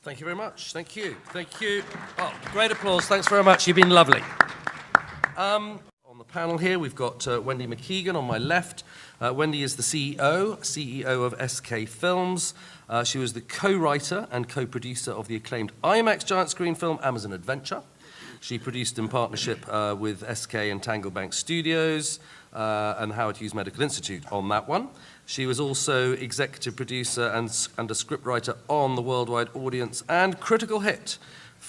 Thank you very much. Thank you. Thank you. Oh, great applause. Thanks very much. You've been lovely. On the panel here, we've got Wendy MacKeigan on my left. Wendy is the CEO of SK Films. She was the co-writer and co-producer of the acclaimed IMAX giant screen film Amazon Adventure. She produced in partnership with SK and Tanglebank Studios and Howard Hughes Medical Institute on that one. She was also executive producer and a scriptwriter on the worldwide audience and critical hit,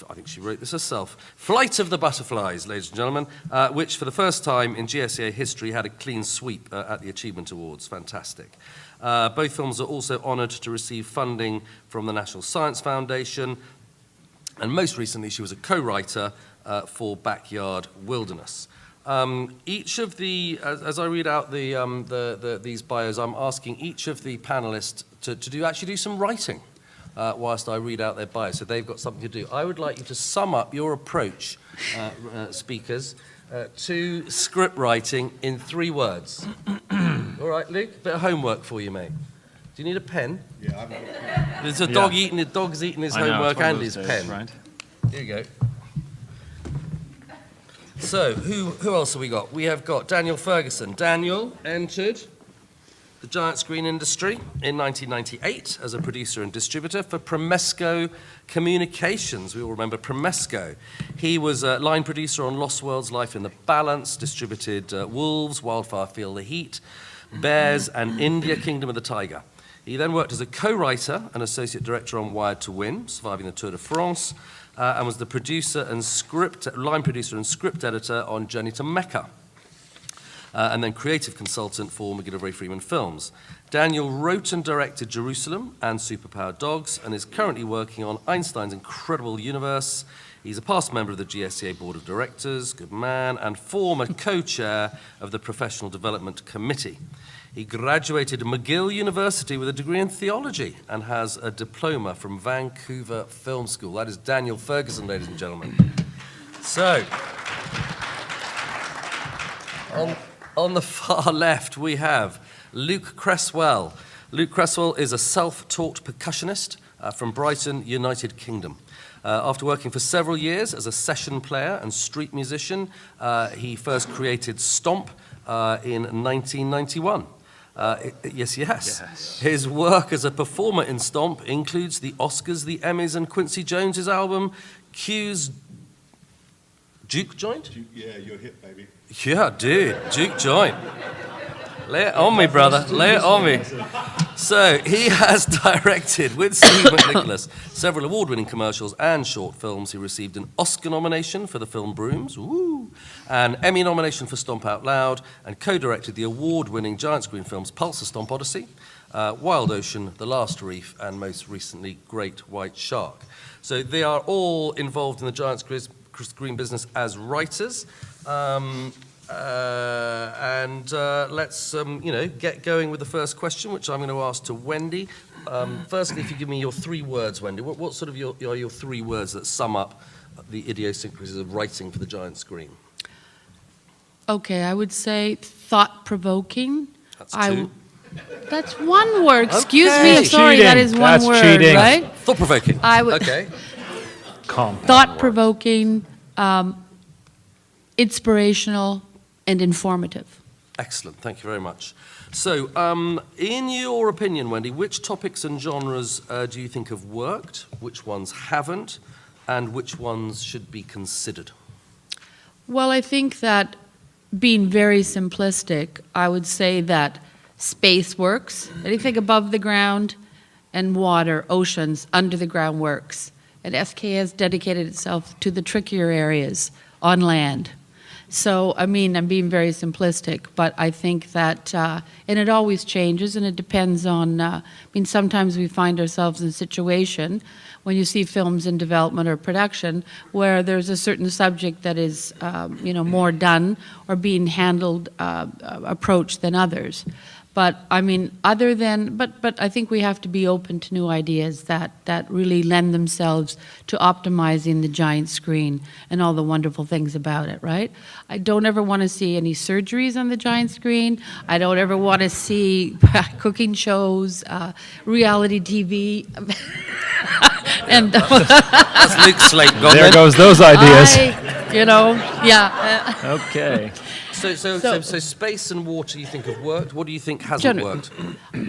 I think she wrote this herself, Flight of the Butterflies, ladies and gentlemen, which for the first time in GSA history had a clean sweep at the Achievement Awards. Fantastic. Both films are also honoured to receive funding from the National Science Foundation, and most recently she was a co-writer for Backyard Wilderness. Each of the, as I read out these bios, I'm asking each of the panelists to actually do some writing whilst I read out their bios, so they've got something to do. I would like you to sum up your approach, speakers, to script writing in 3 words. All right, Luke, a bit of homework for you, mate. Do you need a pen? Yeah, I've got a pen. There's a dog eating, the dog's eating his homework and his pen. Right? Here you go. So, who else have we got? We have got Daniel Ferguson. Daniel entered the giant screen industry in 1998 as a producer and distributor for Promesco Communications. We all remember Promesco. He was a line producer on Lost World's Life in the Balance, distributed Wolves, Wildfire Feel the Heat, Bears, and India, Kingdom of the Tiger. He then worked as a co-writer and associate director on Wired to Win, surviving the Tour de France, and was the producer and line producer and script editor on Journey to Mecca, and then creative consultant for McGillivray-Freeman Films. Daniel wrote and directed Jerusalem and Superpowered Dogs, and is currently working on Einstein's Incredible Universe. He's a past member of the GSCA Board of Directors, good man, and former co-chair of the Professional Development Committee. He graduated at McGill University with a degree in theology and has a diploma from Vancouver Film School. That is Daniel Ferguson, ladies and gentlemen. So, on the far left, we have Luke Cresswell. Luke Cresswell is a self-taught percussionist from Brighton, United Kingdom. After working for several years as a session player and street musician, he first created Stomp in 1991. Yes. His work as a performer in Stomp includes the Oscars, the Emmys, and Quincy Jones's album Q's Juke Joint? Yeah, you're hit, baby. Yeah, dude, Juke Joint. Lay it on me, brother. Lay it on me. So he has directed, with Steve McNicholas, several award-winning commercials and short films. He received an Oscar nomination for the film Brooms, an Emmy nomination for Stomp Out Loud, and co-directed the award-winning giant screen films Pulse of Stomp Odyssey, Wild Ocean, The Last Reef, and most recently, Great White Shark. So they are all involved in the giant screen business as writers. Let's get going with the first question, which I'm going to ask to Wendy. Firstly, if you give me your 3 words, Wendy, what sort of are your 3 words that sum up the idiosyncrasies of writing for the giant screen? Okay, I would say thought-provoking. That's 2. That's 1 word. Excuse Okay. me. Sorry, Cheating. that is 1 That's word, cheating. right? Thought-provoking. Okay. Thought-provoking, inspirational, and informative. Excellent. Thank you very much. So, in your opinion, Wendy, which topics and genres do you think have worked, which ones haven't, and which ones should be considered? Well, I think that, being very simplistic, I would say that space works. Anything above the ground, and water, oceans, under the ground works. And SK has dedicated itself to the trickier areas on land. So, I mean, I'm being very simplistic, but I think that, and it always changes, and it depends on, sometimes we find ourselves in a situation when you see films in development or production where there's a certain subject that is, more done or being handled, approach than others. But I mean, but I think we have to be open to new ideas that really lend themselves to optimizing the giant screen and all the wonderful things about it, right? I don't ever want to see any surgeries on the giant screen. I don't ever want to see cooking shows, reality TV. And That's Luke's slate gone There then. goes those ideas. yeah. Okay. So space and water you think have worked. What do you think hasn't Gen- worked?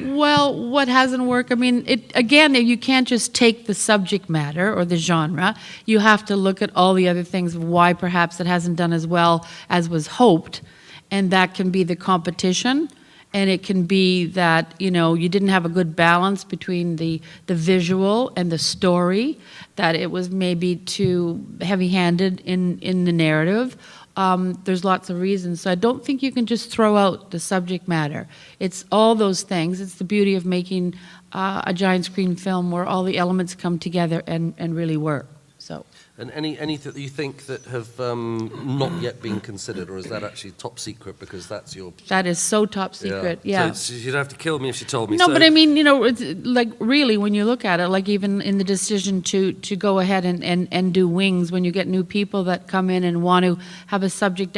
Well, what hasn't worked? I mean, again, you can't just take the subject matter or the genre. You have to look at all the other things of why perhaps it hasn't done as well as was hoped, and that can be the competition, and it can be that you didn't have a good balance between the visual and the story, that it was maybe too heavy-handed in the narrative. There's lots of reasons. So I don't think you can just throw out the subject matter. It's all those things. It's the beauty of making a giant screen film where all the elements come together and really work. So. And any that you think that have not yet been considered, or is that actually top secret because that's your... That is so top secret, yeah. So she'd have to kill me if she told me. No, so. but I mean, it's like really when you look at it, like even in the decision to go ahead and do Wings, when you get new people that come in and want to have a subject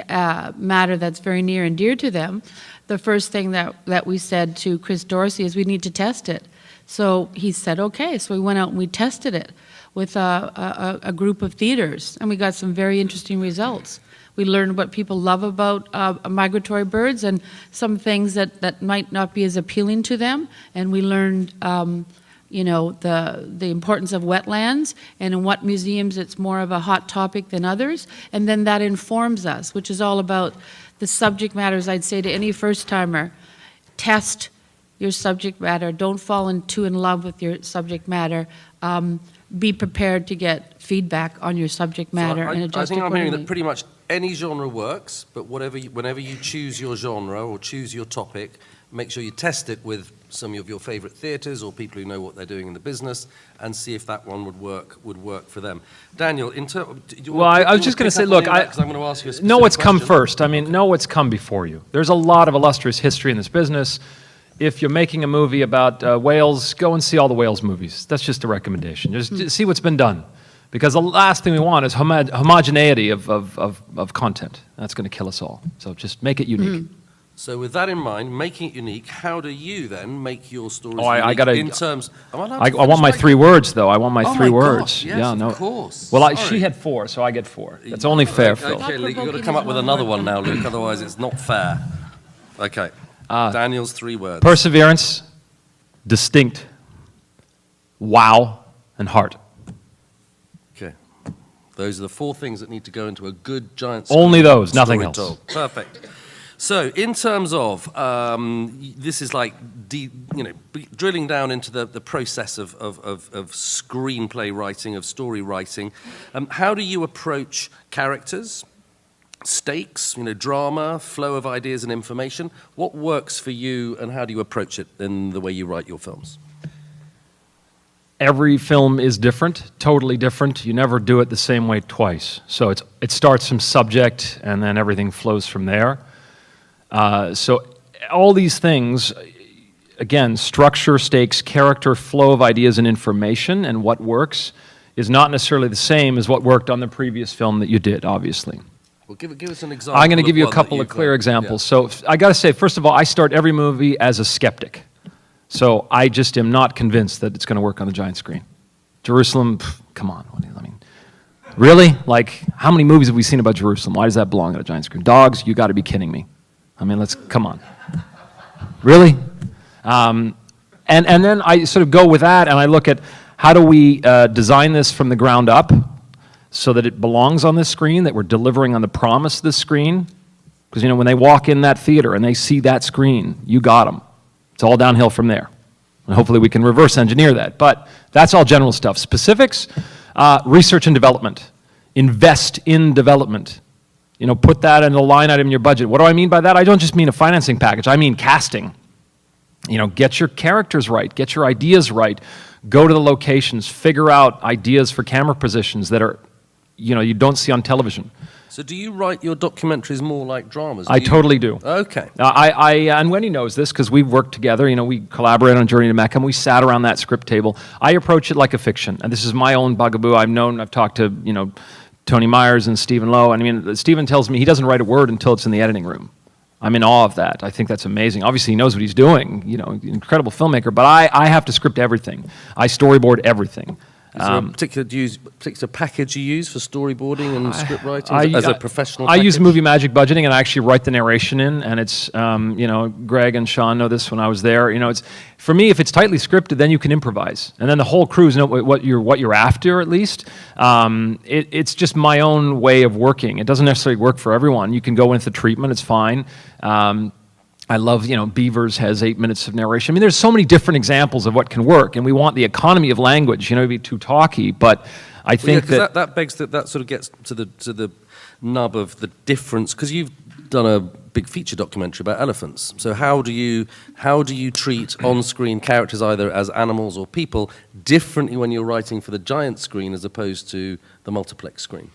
matter that's very near and dear to them, the first thing that we said to Chris Dorsey is we need to test it. So he said, okay, so we went out and we tested it with a group of theaters, and we got some very interesting results. We learned what people love about migratory birds and some things that might not be as appealing to them, and we learned the importance of wetlands, and in what museums it's more of a hot topic than others, and then that informs us, which is all about the subject matters. I'd say to any first-timer, test your subject matter. Don't fall too in love with your subject matter. Be prepared to get feedback on your subject matter and adjust I think I'm hearing accordingly. that pretty much any genre works, but whenever you choose your genre or choose your topic, make sure you test it with some of your favorite theaters or people who know what they're doing in the business, and see if that one would work for them. Daniel, I was just going to say, look, I'm going to ask you a specific know what's come question. first. I mean, know what's come before you. There's a lot of illustrious history in this business. If you're making a movie about whales, go and see all the whales movies. That's just a recommendation. Just see what's been done. Because the last thing we want is homogeneity of content. That's going to kill us all. So just make it unique. So with that in mind, making it unique, how do you then make your stories I unique gotta- in terms... I want my 3 words, though. I want my 3 words. Gosh, yes, of course. Well, Sorry. she had 4, so I get 4. That's only fair, Phil. Okay, Luke, you've got to come up with another one now, Luke, otherwise it's not fair. Okay, Daniel's 3 words. Perseverance, distinct, wow, and heart. Okay. Those are the 4 things that need to go into a good giant Only screen those, nothing story else. told. Perfect. So, in terms of, this is like, drilling down into the process of screenplay writing, of story writing. How do you approach characters, stakes, drama, flow of ideas and information? What works for you, and how do you approach it in the way you write your films? Every film is different, totally different. You never do it the same way twice. So it starts from subject, and then everything flows from there. So all these things, again, structure, stakes, character, flow of ideas and information, and what works is not necessarily the same as what worked on the previous film that you did, obviously. Well, give us an example. I'm going to give you a one couple that of you've clear done. examples. So I got to say, first of all, I start every movie as a skeptic. So I just am not convinced that it's going to work on the giant screen. Jerusalem, come on. Really? Like, how many movies have we seen about Jerusalem? Why does that belong on a giant screen? Dogs, you got to be kidding me. I mean, come on. Really? And then I sort of go with that, and I look at how do we design this from the ground up so that it belongs on this screen, that we're delivering on the promise of this screen. Because, when they walk in that theater and they see that screen, you got them. It's all downhill from there. And hopefully we can reverse engineer that. But that's all general stuff. Specifics, research and development. Invest in development. Put that in a line item in your budget. What do I mean by that? I don't just mean a financing package. I mean casting. Get your characters right. Get your ideas right. Go to the locations. Figure out ideas for camera positions that are, you don't see on television. So do you write your documentaries more like dramas? I totally do. Okay. And Wendy knows this because we've worked together. We collaborated on Journey to Mecca, and we sat around that script table. I approach it like a fiction, and this is my own bugaboo. I've talked to, Tony Myers and Stephen Lowe. And I mean, Stephen tells me he doesn't write a word until it's in the editing room. I'm in awe of that. I think that's amazing. Obviously, he knows what he's doing, incredible filmmaker, but I have to script everything. I storyboard everything. Is there a particular package you use for storyboarding and script writing as a professional I use package? Movie Magic budgeting, and I actually write the narration in, and it's, Greg and Sean know this when I was there. It's for me, if it's tightly scripted, then you can improvise, and then the whole crews know what you're after, at least. It's just my own way of working. It doesn't necessarily work for everyone. You can go into the treatment; it's fine. I love, Beavers has 8 minutes of narration. I mean, there's so many different examples of what can work, and we want the economy of language, to be too talky. But I think that begs that sort of gets to the nub of the difference, because you've done a big feature documentary about elephants. So how do you treat on-screen characters either as animals or people differently when you're writing for the giant screen as opposed to the multiplex screen?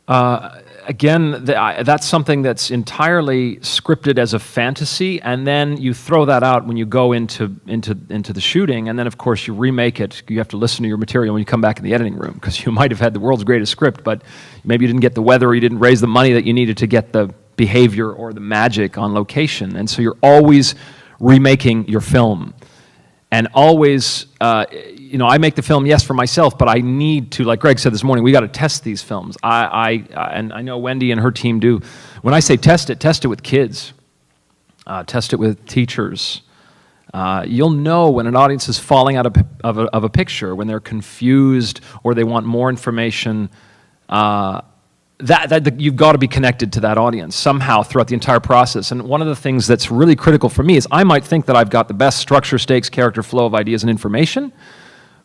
Again, that's something that's entirely scripted as a fantasy, and then you throw that out when you go into the shooting, and then of course you remake it. You have to listen to your material when you come back in the editing room, because you might have had the world's greatest script, but maybe you didn't get the weather, or you didn't raise the money that you needed to get the behavior or the magic on location, and so you're always remaking your film. And always, I make the film, yes, for myself, but I need to, like Greg said this morning, we got to test these films. And I know Wendy and her team do. When I say test it with kids. Test it with teachers. You'll know when an audience is falling out of a picture, when they're confused or they want more information. That you've got to be connected to that audience somehow throughout the entire process. And one of the things that's really critical for me is I might think that I've got the best structure, stakes, character, flow of ideas and information,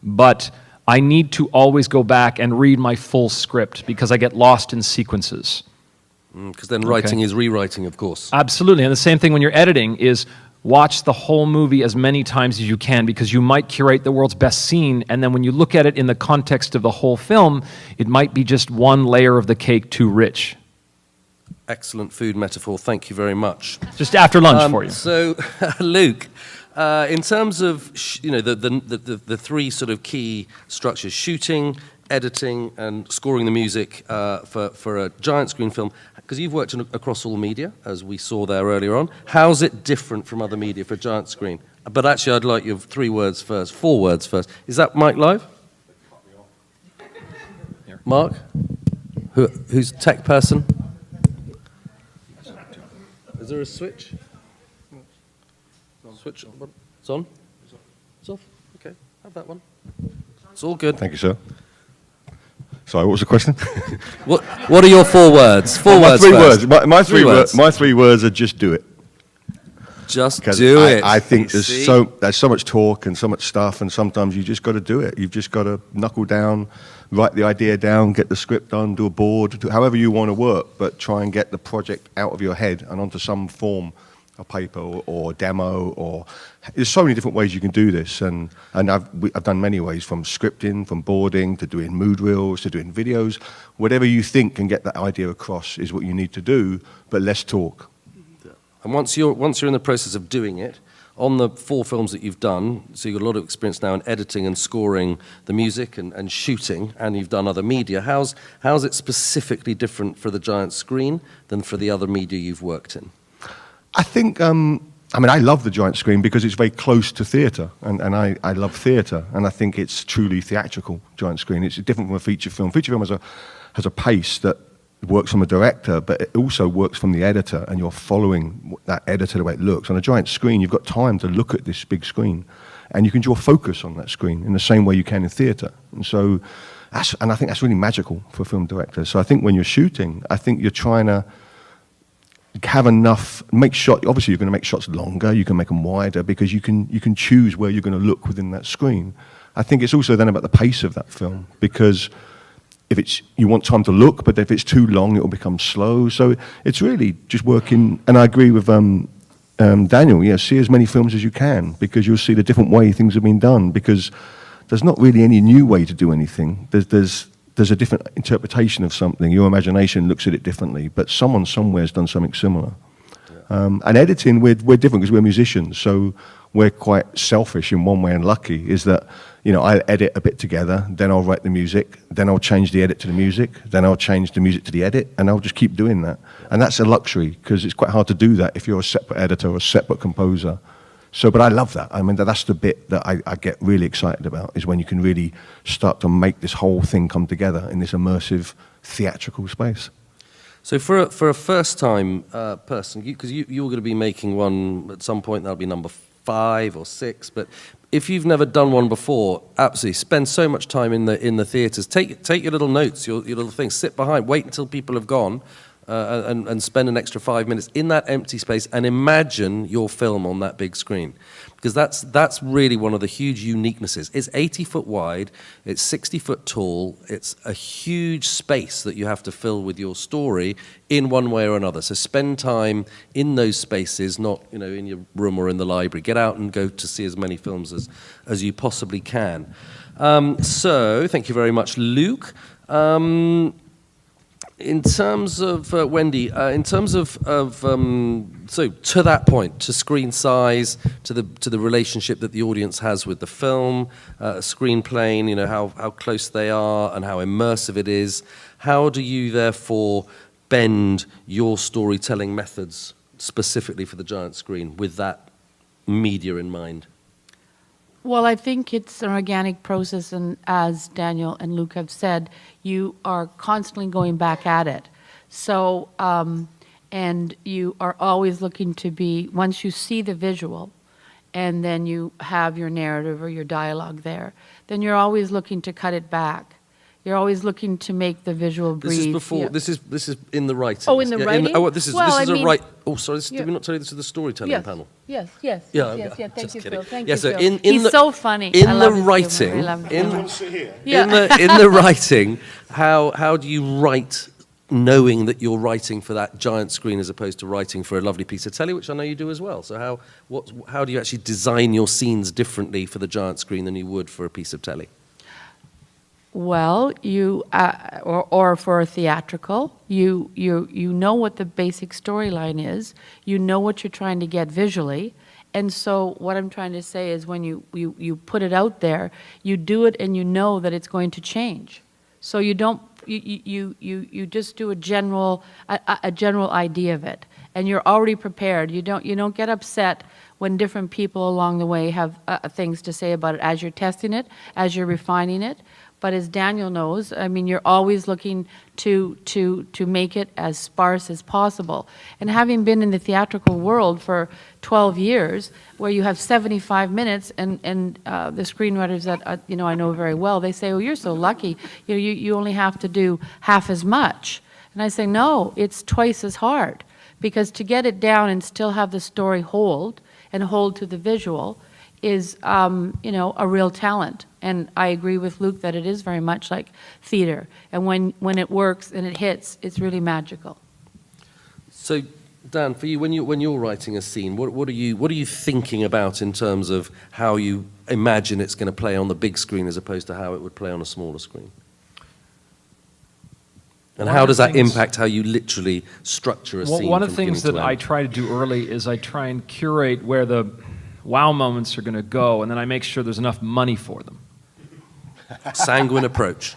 but I need to always go back and read my full script because I get lost in sequences. Because then writing is rewriting, of course. Absolutely. And the same thing when you're editing is watch the whole movie as many times as you can, because you might curate the world's best scene, and then when you look at it in the context of the whole film, it might be just one layer of the cake too rich. Excellent food metaphor. Thank you very much. Just after lunch for you. So, Luke, in terms of the three sort of key structures: shooting, editing, and scoring the music for a giant screen film, because you've worked across all media, as we saw there earlier on. How's it different from other media for a giant screen? But actually, I'd like your 4 words first. Is that mic live? Mark? Who's tech person? Is there a switch? Switch on. It's on? It's off? Okay, have that one. It's all good. Thank you, sir. Sorry, what was the question? What are your 4 words? My 3 words. Words. My 3 words are just do it. Just 'Cause do it. I think there's so much talk and so much stuff, and sometimes you just got to do it. You've just got to knuckle down, write the idea down, get the script done, do a board, do however you want to work, but try and get the project out of your head and onto some form, a paper or demo, or there's so many different ways you can do this, and I've done many ways, from scripting, from boarding, to doing mood reels, to doing videos. Whatever you think can get that idea across is what you need to do, but less talk. And once you're in the process of doing it, on the 4 films that you've done, so you've got a lot of experience now in editing and scoring the music and shooting, and you've done other media, how's it specifically different for the giant screen than for the other media you've worked in? I think, I love the giant screen because it's very close to theatre, and I love theatre, and I think it's truly theatrical, giant screen. It's different from a feature film. Feature film has a pace that works from a director, but it also works from the editor, and you're following that editor the way it looks. On a giant screen, you've got time to look at this big screen, and you can draw focus on that screen in the same way you can in theatre. And so, I think that's really magical for a film director. So I think when you're shooting, I think you're trying to have enough, obviously you're going to make shots longer, you can make them wider, because you can choose where you're going to look within that screen. I think it's also then about the pace of that film, because if you want time to look, but if it's too long, it will become slow. So it's really just working, and I agree with Daniel, see as many films as you can, because you'll see the different way things have been done, because there's not really any new way to do anything. There's a different interpretation of something. Your imagination looks at it differently, but someone somewhere has done something similar. Yeah. And editing, we're different because we're musicians, so we're quite selfish in one way and lucky, is that, I'll edit a bit together, then I'll write the music, then I'll change the edit to the music, then I'll change the music to the edit, and I'll just keep doing that. And that's a luxury, because it's quite hard to do that if you're a separate editor or a separate composer. So, but I love that. I mean, that's the bit that I get really excited about, is when you can really start to make this whole thing come together in this immersive theatrical space. So for a first-time person, because you're going to be making one at some point, that'll be number 5 or 6, but if you've never done one before, absolutely spend so much time in the theatres. Take your little notes, your little things, sit behind, wait until people have gone, and spend an extra 5 minutes in that empty space and imagine your film on that big screen. Because that's really one of the huge uniquenesses. It's 80 foot wide, it's 60 foot tall, it's a huge space that you have to fill with your story in one way or another. So spend time in those spaces, not in your room or in the library. Get out and go to see as many films as you possibly can. So thank you very much, Luke. In terms of Wendy, in terms of so to that point, to screen size, to the relationship that the audience has with the film, screen plane, how close they are and how immersive it is. How do you therefore bend your storytelling methods specifically for the giant screen with that media in mind? Well, I think it's an organic process, and as Daniel and Luke have said, you are constantly going back at it. So, and you are always looking to be, once you see the visual, and then you have your narrative or your dialogue there, then you're always looking to cut it back. You're always looking to make the visual breathe. This is before. Yeah. This is in the writing. Oh, in the writing? This is Well, this is I a mean- right. Oh, sorry. Yeah. Did we not tell you this is the storytelling panel? Yes. Yeah, Thank just you, kidding. Phil. Thank Yeah, you, so Phil. in He's the- so funny. In I the love his writing, humor. I love him. in the writing, how do you write, knowing that you're writing for that giant screen as opposed to writing for a lovely piece of telly, which I know you do as well. So how do you actually design your scenes differently for the giant screen than you would for a piece of telly? Well, you or for a theatrical, you know what the basic storyline is. You know what you're trying to get visually, and so what I'm trying to say is when you put it out there, you do it and you know that it's going to change. So you don't you just do a general idea of it, and you're already prepared. You don't get upset when different people along the way have things to say about it as you're testing it, as you're refining it. But as Daniel knows, I mean, you're always looking to make it as sparse as possible. And having been in the theatrical world for 12 years, where you have 75 minutes, and the screenwriters that I know very well, they say, "Oh, you're so lucky. You only have to do half as much." And I say, "No, it's twice as hard, because to get it down and still have the story hold to the visual is a real talent." And I agree with Luke that it is very much like theater. And when it works and it hits, it's really magical. So, Dan, for you, when you're writing a scene, what are you thinking about in terms of how you imagine it's going to play on the big screen as opposed to how it would play on a smaller screen? And how does that impact how you literally structure a scene? One of the things that I end? try to do early is I try and curate where the wow moments are going to go, and then I make sure there's enough money for them. Sanguine approach.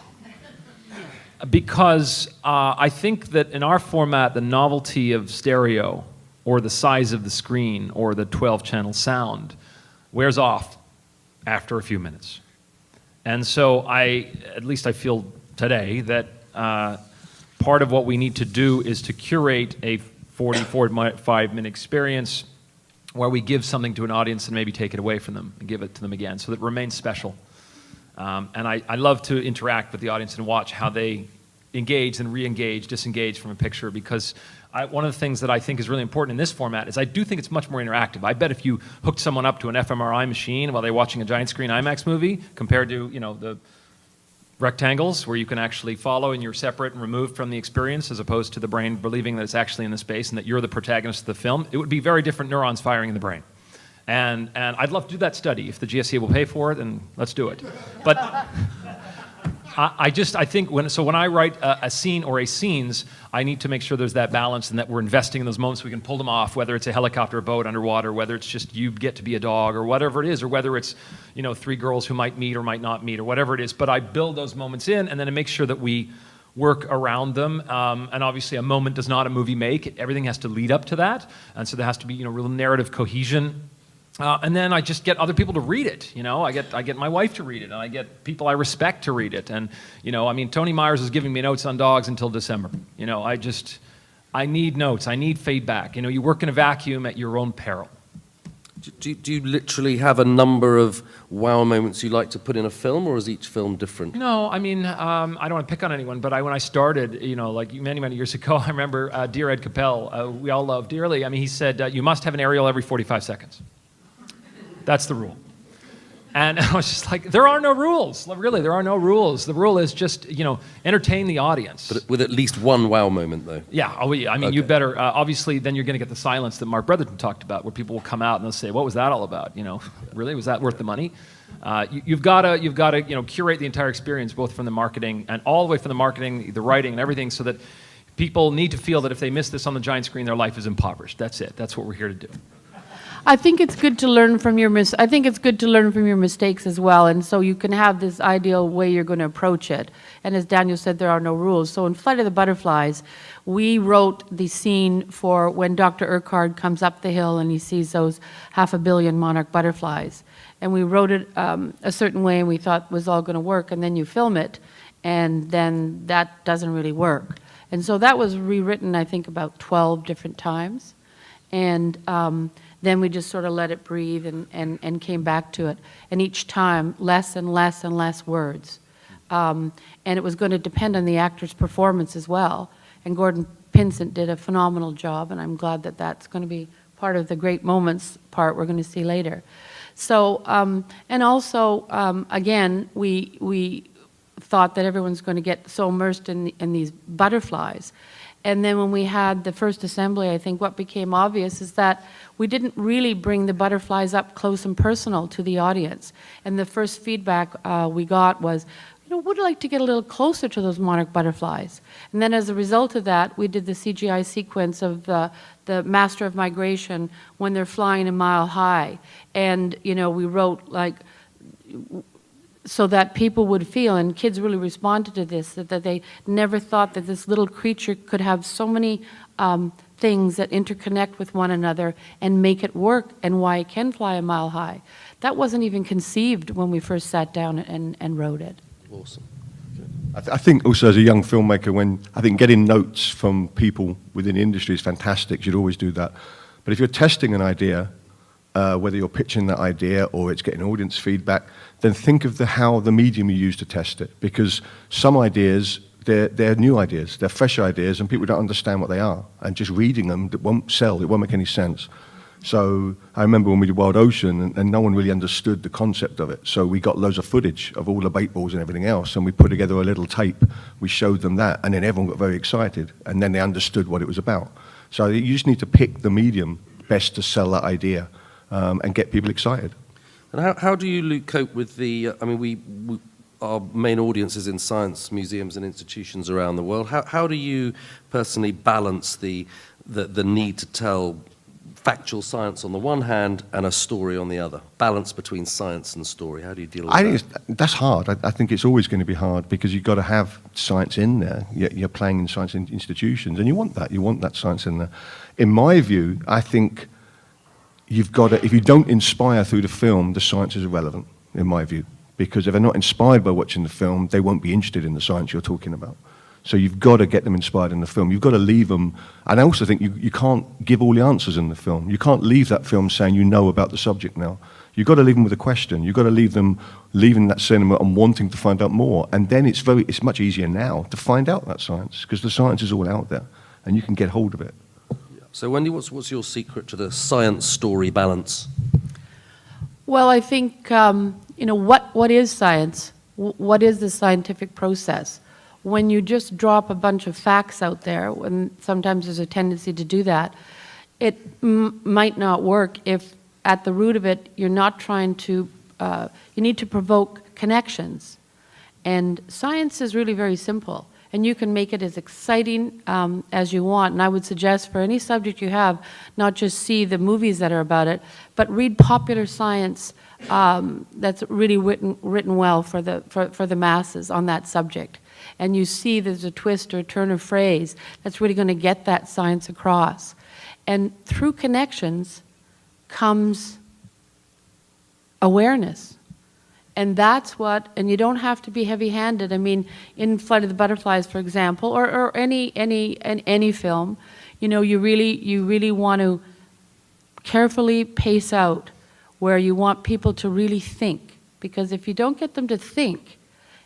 Because I think that in our format, the novelty of stereo, or the size of the screen, or the 12-channel sound wears off after a few minutes. And so at least I feel today that part of what we need to do is to curate a 45-minute experience where we give something to an audience and maybe take it away from them and give it to them again, so that it remains special. And I love to interact with the audience and watch how they engage and re-engage, disengage from a picture, because one of the things that I think is really important in this format is I do think it's much more interactive. I bet if you hooked someone up to an fMRI machine while they're watching a giant screen IMAX movie, compared to the rectangles where you can actually follow and you're separate and removed from the experience, as opposed to the brain believing that it's actually in the space and that you're the protagonist of the film, it would be very different neurons firing in the brain. And I'd love to do that study. If the GSA will pay for it, then let's do it. But I think when I write a scene or a scenes, I need to make sure there's that balance and that we're investing in those moments so we can pull them off, whether it's a helicopter, a boat, underwater, whether it's just you get to be a dog, or whatever it is, or whether it's 3 girls who might meet or might not meet, or whatever it is. But I build those moments in, and then I make sure that we work around them. And obviously, a moment does not a movie make. Everything has to lead up to that, and so there has to be real narrative cohesion And then I just get other people to read it. I get my wife to read it, and I get people I respect to read it. And Tony Myers is giving me notes on dogs until December. I need notes. I need feedback. You work in a vacuum at your own peril. Do you literally have a number of wow moments you like to put in a film, or is each film different? No, I don't want to pick on anyone, but when I started, like many, many years ago, I remember dear Ed Capel, we all love dearly. He said, you must have an aerial every 45 seconds. That's the rule. And I was just like, there are no rules. Really, there are no rules. The rule is just, entertain the audience. But with at least one wow moment, though. Yeah. Oh, yeah. Okay. You better, obviously, then you're going to get the silence that Mark Brotherton talked about, where people will come out and they'll say, what was that all about? Really? Was that worth the money? You've got to curate the entire experience, both from the marketing and all the way from the marketing, the writing and everything, so that people need to feel that if they miss this on the giant screen, their life is impoverished. That's it. That's what we're here to do. I think it's good to learn from your mistakes as well, and so you can have this ideal way you're going to approach it. And as Daniel said, there are no rules. So in Flight of the Butterflies, we wrote the scene for when Dr. Urquhart comes up the hill and he sees those 500 million monarch butterflies. And we wrote it a certain way, and we thought it was all going to work, and then you film it, and then that doesn't really work. And so that was rewritten, I think, about 12 different times. And then we just sort of let it breathe and came back to it. And each time, less and less and less words. And it was going to depend on the actor's performance as well. And Gordon Pinsent did a phenomenal job, and I'm glad that that's going to be part of the great moments part we're going to see later. So, and also, again, we thought that everyone's going to get so immersed in these butterflies. And then when we had the first assembly, I think what became obvious is that we didn't really bring the butterflies up close and personal to the audience. And the first feedback we got was, would like to get a little closer to those monarch butterflies. And then as a result of that, we did the CGI sequence of the Master of Migration when they're flying a mile high. And, we wrote so that people would feel, and kids really responded to this, that they never thought that this little creature could have so many things that interconnect with one another and make it work, and why it can fly a mile high. That wasn't even conceived when we first sat down and wrote it. Awesome. I think also as a young filmmaker, I think getting notes from people within the industry is fantastic. You should always do that. But if you're testing an idea, whether you're pitching that idea or it's getting audience feedback, then think of how the medium you use to test it. Because some ideas, they're new ideas, they're fresh ideas, and people don't understand what they are. And just reading them, it won't sell, it won't make any sense. So I remember when we did Wild Ocean, and no one really understood the concept of it. So we got loads of footage of all the bait balls and everything else, and we put together a little tape. We showed them that, and then everyone got very excited, and then they understood what it was about. So you just need to pick the medium best to sell that idea. And get people excited. And how do you, Luke, cope with our main audience is in science museums and institutions around the world. How do you personally balance the need to tell factual science on the one hand and a story on the other? Balance between science and story. How do you deal with that? I think that's hard. I think it's always going to be hard because you've got to have science in there. You're playing in science institutions, and you want that. You want that science in there. In my view, I think you've got to, if you don't inspire through the film, the science is irrelevant, in my view. Because if they're not inspired by watching the film, they won't be interested in the science you're talking about. So you've got to get them inspired in the film. You've got to leave them, and I also think you can't give all the answers in the film. You can't leave that film saying you know about the subject now. You've got to leave them with a question. You've got to leave them leaving that cinema and wanting to find out more. And then it's much easier now to find out that science, because the science is all out there, and you can get hold of it. So Wendy, what's your secret to the science story balance? Well, I think, what is science? What is the scientific process? When you just drop a bunch of facts out there, and sometimes there's a tendency to do that, it might not work if at the root of it you're not trying to, you need to provoke connections. And science is really very simple. And you can make it as exciting as you want. And I would suggest for any subject you have, not just see the movies that are about it, but read popular science that's really written well for the masses on that subject. And you see there's a twist or a turn of phrase that's really going to get that science across. And through connections comes awareness. And that's what, and you don't have to be heavy-handed. I mean, in Flight of the Butterflies, for example, or any film, you know, you really want to carefully pace out where you want people to really think. Because if you don't get them to think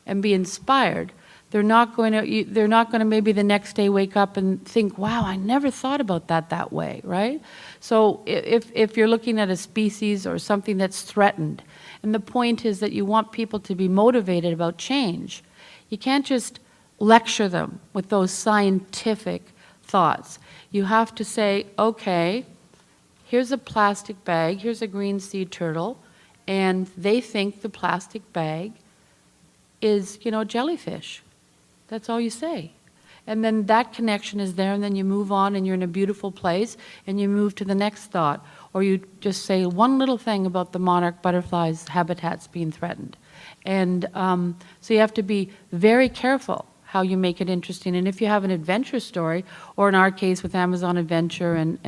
and be inspired, they're not going to maybe the next day wake up and think, wow, I never thought about that way, right? So if you're looking at a species or something that's threatened, and the point is that you want people to be motivated about change, you can't just lecture them with those scientific thoughts. You have to say, okay, here's a plastic bag, here's a green sea turtle, and they think the plastic bag is, you know, jellyfish. That's all you say. And then that connection is there, and then you move on, and you're in a beautiful place, and you move to the next thought. Or you just say one little thing about the monarch butterflies' habitats being threatened. And so you have to be very careful how you make it interesting. And if you have an adventure story, or in our case with Amazon Adventure and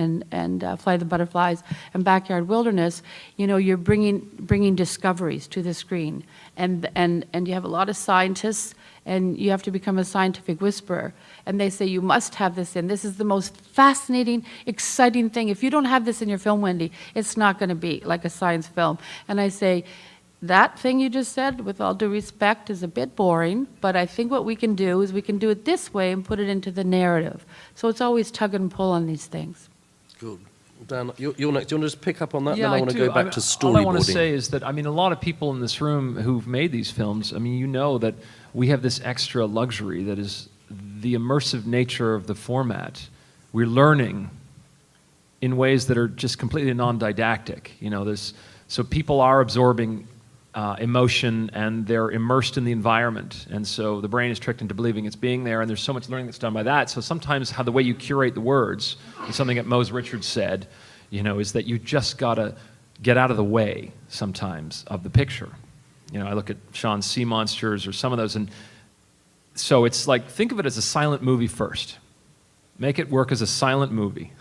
Flight of the Butterflies and Backyard Wilderness, you know, you're bringing discoveries to the screen. And you have a lot of scientists, and you have to become a scientific whisperer. And they say, you must have this in. This is the most fascinating, exciting thing. If you don't have this in your film, Wendy, it's not going to be like a science film. And I say, that thing you just said, with all due respect, is a bit boring, but I think what we can do is we can do it this way and put it into the narrative. So it's always tug and pull on these things. Good. Dan, you're next. Do you want to just pick up on that? Yeah, and then I want to go back to storyboarding. All I want to say is that, I mean, a lot of people in this room who've made these films, I mean, you know that we have this extra luxury that is the immersive nature of the format. We're learning in ways that are just completely non-didactic. You know, so people are absorbing emotion, and they're immersed in the environment, and so the brain is tricked into believing it's being there, and there's so much learning that's done by that. So sometimes how the way you curate the words, is something that Mose Richards said, you know, is that you just gotta get out of the way sometimes of the picture. You know, I look at Sean's Sea Monsters or some of those, and so it's like, think of it as a silent movie first. Make it work as a silent movie.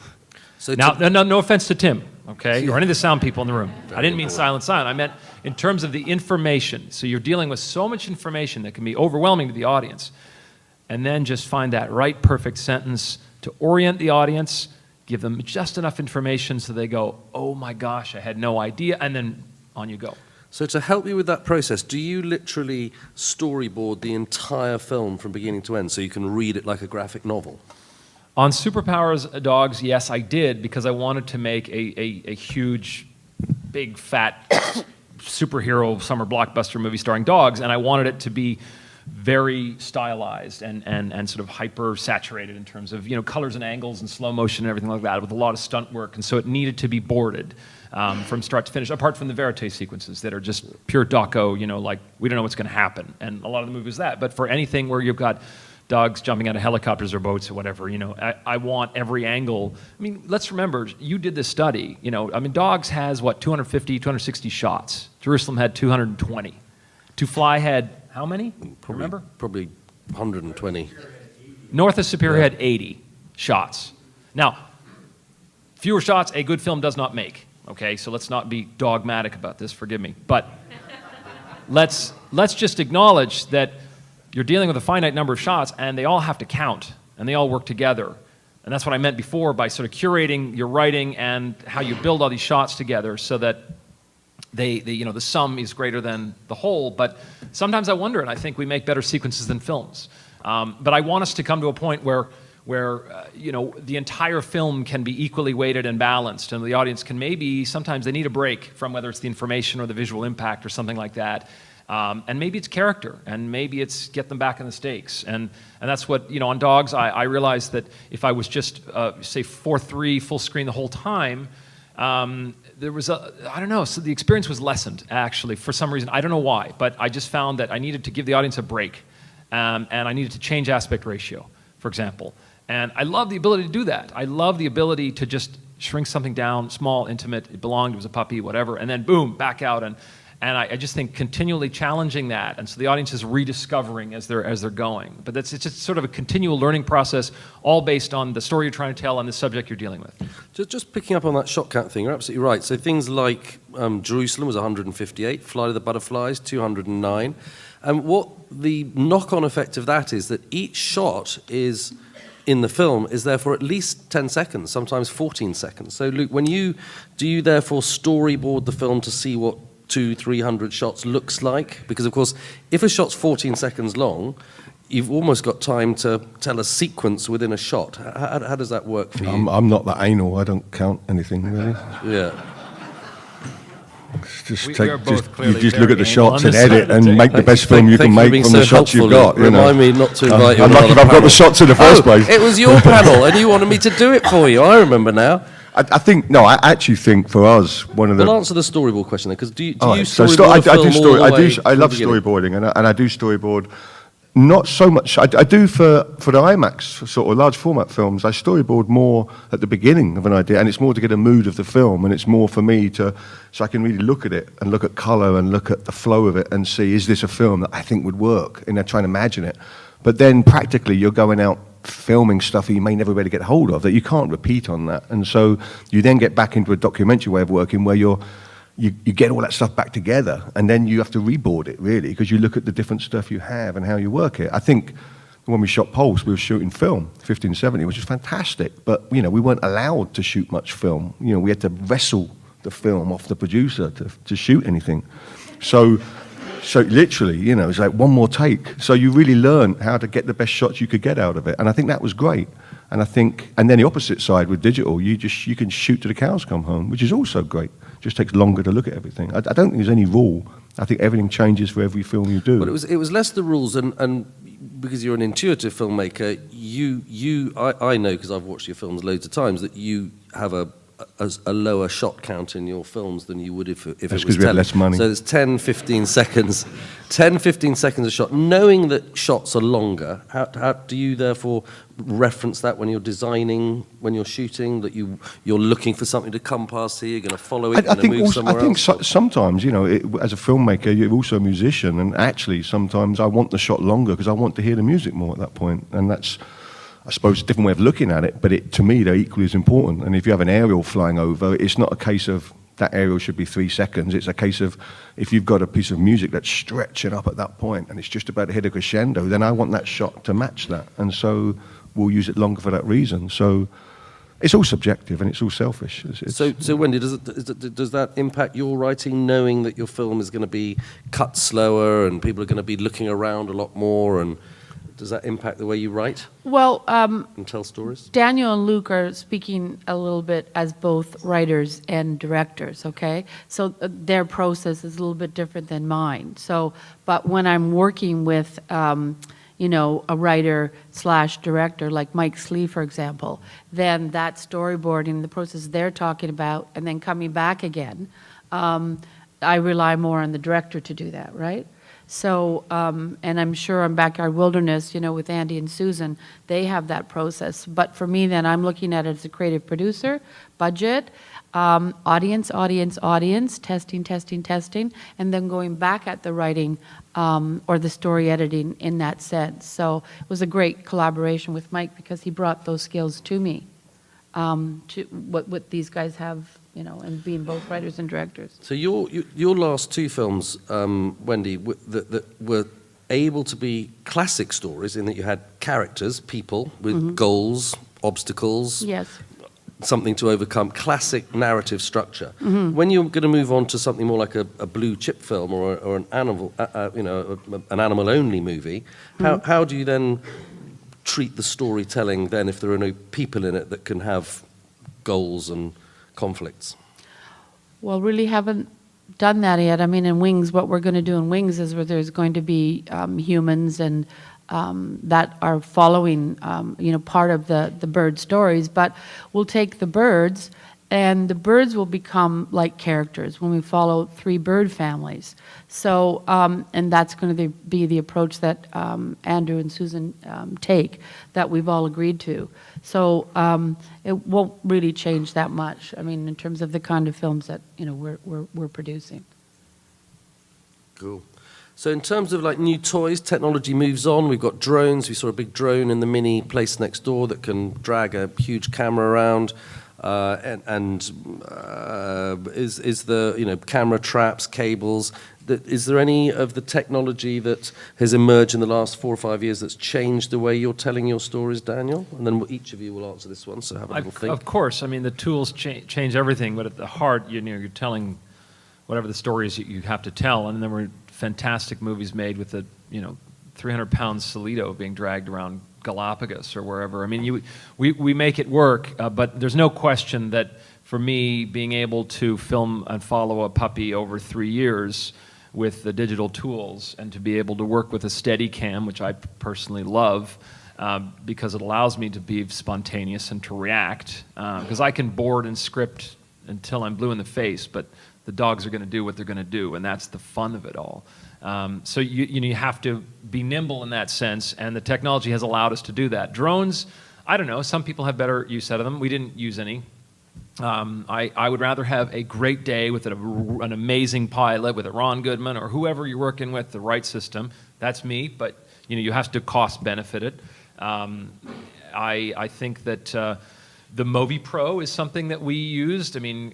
So now, no offense to Tim, okay, or any of the sound people in the room. I didn't mean silent. I meant in terms of the information. So you're dealing with so much information that can be overwhelming to the audience. And then just find that right perfect sentence to orient the audience, give them just enough information so they go, oh my gosh, I had no idea, and then on you go. So to help you with that process, do you literally storyboard the entire film from beginning to end so you can read it like a graphic novel? On Superpowered Dogs, yes, I did, because I wanted to make a huge, big, fat superhero summer blockbuster movie starring dogs, and I wanted it to be very stylized and sort of hyper-saturated in terms of, you know, colors and angles and slow motion and everything like that, with a lot of stunt work, and so it needed to be boarded from start to finish, apart from the verite sequences that are just pure doco, you know, like, we don't know what's going to happen, and a lot of the movie is that. But for anything where you've got dogs jumping out of helicopters or boats or whatever, you know, I want every angle. I mean, let's remember, you did this study, you know, I mean, Dogs has, what, 250, 260 shots. Jerusalem had 220. To Fly had how many? Remember? Probably 120. North of Superior had 80 shots. Now, fewer shots a good film does not make, okay? So let's not be dogmatic about this, forgive me. But let's just acknowledge that you're dealing with a finite number of shots, and they all have to count, and they all work together. And that's what I meant before by sort of curating your writing and how you build all these shots together so that they you know, the sum is greater than the whole. But sometimes I wonder, and I think we make better sequences than films. But I want us to come to a point where you know, the entire film can be equally weighted and balanced, and the audience can maybe, sometimes they need a break from whether it's the information or the visual impact or something like that. And maybe it's character, and maybe it's get them back in the stakes. And that's what, you know, on Dogs, I realized that if I was just, say, 4:3 full screen the whole time, there was I don't know, so the experience was lessened, actually, for some reason. I don't know why, but I just found that I needed to give the audience a break, and I needed to change aspect ratio, for example. And I love the ability to do that. I love the ability to just shrink something down, small, intimate, it belonged, it was a puppy, whatever, and then boom, back out. And I just think continually challenging that, and so the audience is rediscovering as they're going. But it's just sort of a continual learning process, all based on the story you're trying to tell and the subject you're dealing with. Just picking up on that shot count thing, you're absolutely right. So things like Jerusalem was 158, Flight of the Butterflies 209. And what the knock-on effect of that is that each shot is in the film is therefore at least 10 seconds, sometimes 14 seconds. So Luke, do you therefore storyboard the film to see what 200-300 shots looks like? Because of course, if a shot's 14 seconds long, you've almost got time to tell a sequence within a shot. How does that work for you? I'm not that anal. I don't count anything really. Yeah. Just We are both clearly you just look very at the anal shots on and this side edit of the and make the best film you can make from the shots you've got. You know. Remind me not to invite you. I'm on lucky if another I've got the panel. shots in the first place. It was your panel, and you wanted me to do it for you. I remember now. I actually think for us, one of the... We'll answer the storyboard question then, because do you Alright, storyboard a film all the way I love from the beginning? storyboarding, and I do storyboard. Not so much. I do for the IMAX sort of large format films. I storyboard more at the beginning of an idea, and it's more to get a mood of the film, and it's more for me so I can really look at it and look at color and look at the flow of it and see, is this a film that I think would work? And I try and imagine it. But then practically you're going out filming stuff that you may never be able to get hold of, that you can't repeat on that. And so you then get back into a documentary way of working where you get all that stuff back together, and then you have to reboard it, really, because you look at the different stuff you have and how you work it. I think when we shot Pulse, we were shooting film, 1570, which was fantastic, but, we weren't allowed to shoot much film. We had to wrestle the film off the producer to shoot anything. So literally, it's like one more take. So you really learn how to get the best shots you could get out of it, and I think that was great. And then the opposite side with digital, you can shoot till the cows come home, which is also great. Just takes longer to look at everything. I don't think there's any rule. I think everything changes for every film you do. But it was less the rules, and because you're an intuitive filmmaker, I know, because I've watched your films loads of times, that you have a lower shot count in your films than you would if it was 10. That's because we have less money. So there's 10, 15 seconds, 10, 15 seconds a shot. Knowing that shots are longer, how do you therefore reference that when you're designing, when you're shooting, that you're looking for something to come past here, you're going to follow it, and move somewhere else? Sometimes, as a filmmaker, you're also a musician, and actually sometimes I want the shot longer because I want to hear the music more at that point, and that's, I suppose, a different way of looking at it, but to me, they're equally as important. And if you have an aerial flying over, it's not a case of that aerial should be 3 seconds. It's a case of if you've got a piece of music that's stretching up at that point and it's just about to hit a crescendo, then I want that shot to match that. And so we'll use it longer for that reason. So it's all subjective and it's all selfish. So Wendy, does that impact your writing, knowing that your film is going to be cut slower and people are going to be looking around a lot more, and does that impact the way you write Well, and tell stories? Daniel and Luke are speaking a little bit as both writers and directors, okay? So their process is a little bit different than mine. But when I'm working with, a writer/director like Mike Slee, for example, then that storyboarding, the process they're talking about, and then coming back again, I rely more on the director to do that, right? So, and I'm sure on Backyard Wilderness, with Andy and Susan, they have that process. But for me, then, I'm looking at it as a creative producer, budget, audience, testing, and then going back at the writing or the story editing in that sense. So it was a great collaboration with Mike because he brought those skills to me, to what these guys have, and being both writers and directors. So your last two films, Wendy, that were able to be classic stories in that you had characters, people with goals, obstacles, Yes. something to overcome, classic narrative structure. When you're going to move on to something more like a blue chip film or an animal, an animal-only movie, how do you then treat the storytelling then if there are no people in it that can have goals and conflicts? Well, really haven't done that yet. I mean, in Wings, what we're going to do in Wings is where there's going to be humans and that are following, part of the bird stories. But we'll take the birds, and the birds will become like characters when we follow 3 bird families. So, and that's going to be the approach that Andrew and Susan take, that we've all agreed to. So it won't really change that much. I mean, in terms of the kind of films that we're producing. Cool. So in terms of like new toys, technology moves on. We've got drones. We saw a big drone in the mini place next door that can drag a huge camera around. Is the camera traps, cables? Is there any of the technology that has emerged in the last 4 or 5 years that's changed the way you're telling your stories, Daniel? And then each of you will answer this one. So have a little think. Of course, I mean the tools change everything, but at the heart, you're telling whatever the story is you have to tell. And there were fantastic movies made with the 300-pound Solito being dragged around Galapagos or wherever. I mean, we make it work, but there's no question that for me, being able to film and follow a puppy over 3 years with the digital tools and to be able to work with a Steadicam, which I personally love, because it allows me to be spontaneous and to react. Because I can board and script until I'm blue in the face, but the dogs are going to do what they're going to do, and that's the fun of it all. So you have to be nimble in that sense, and the technology has allowed us to do that. Drones, I don't know, some people have better use out of them. We didn't use any. I would rather have a great day with an amazing pilot, with a Ron Goodman or whoever you're working with, the right system. That's me, but you have to cost benefit it. I think that the Movi Pro is something that we used. I mean,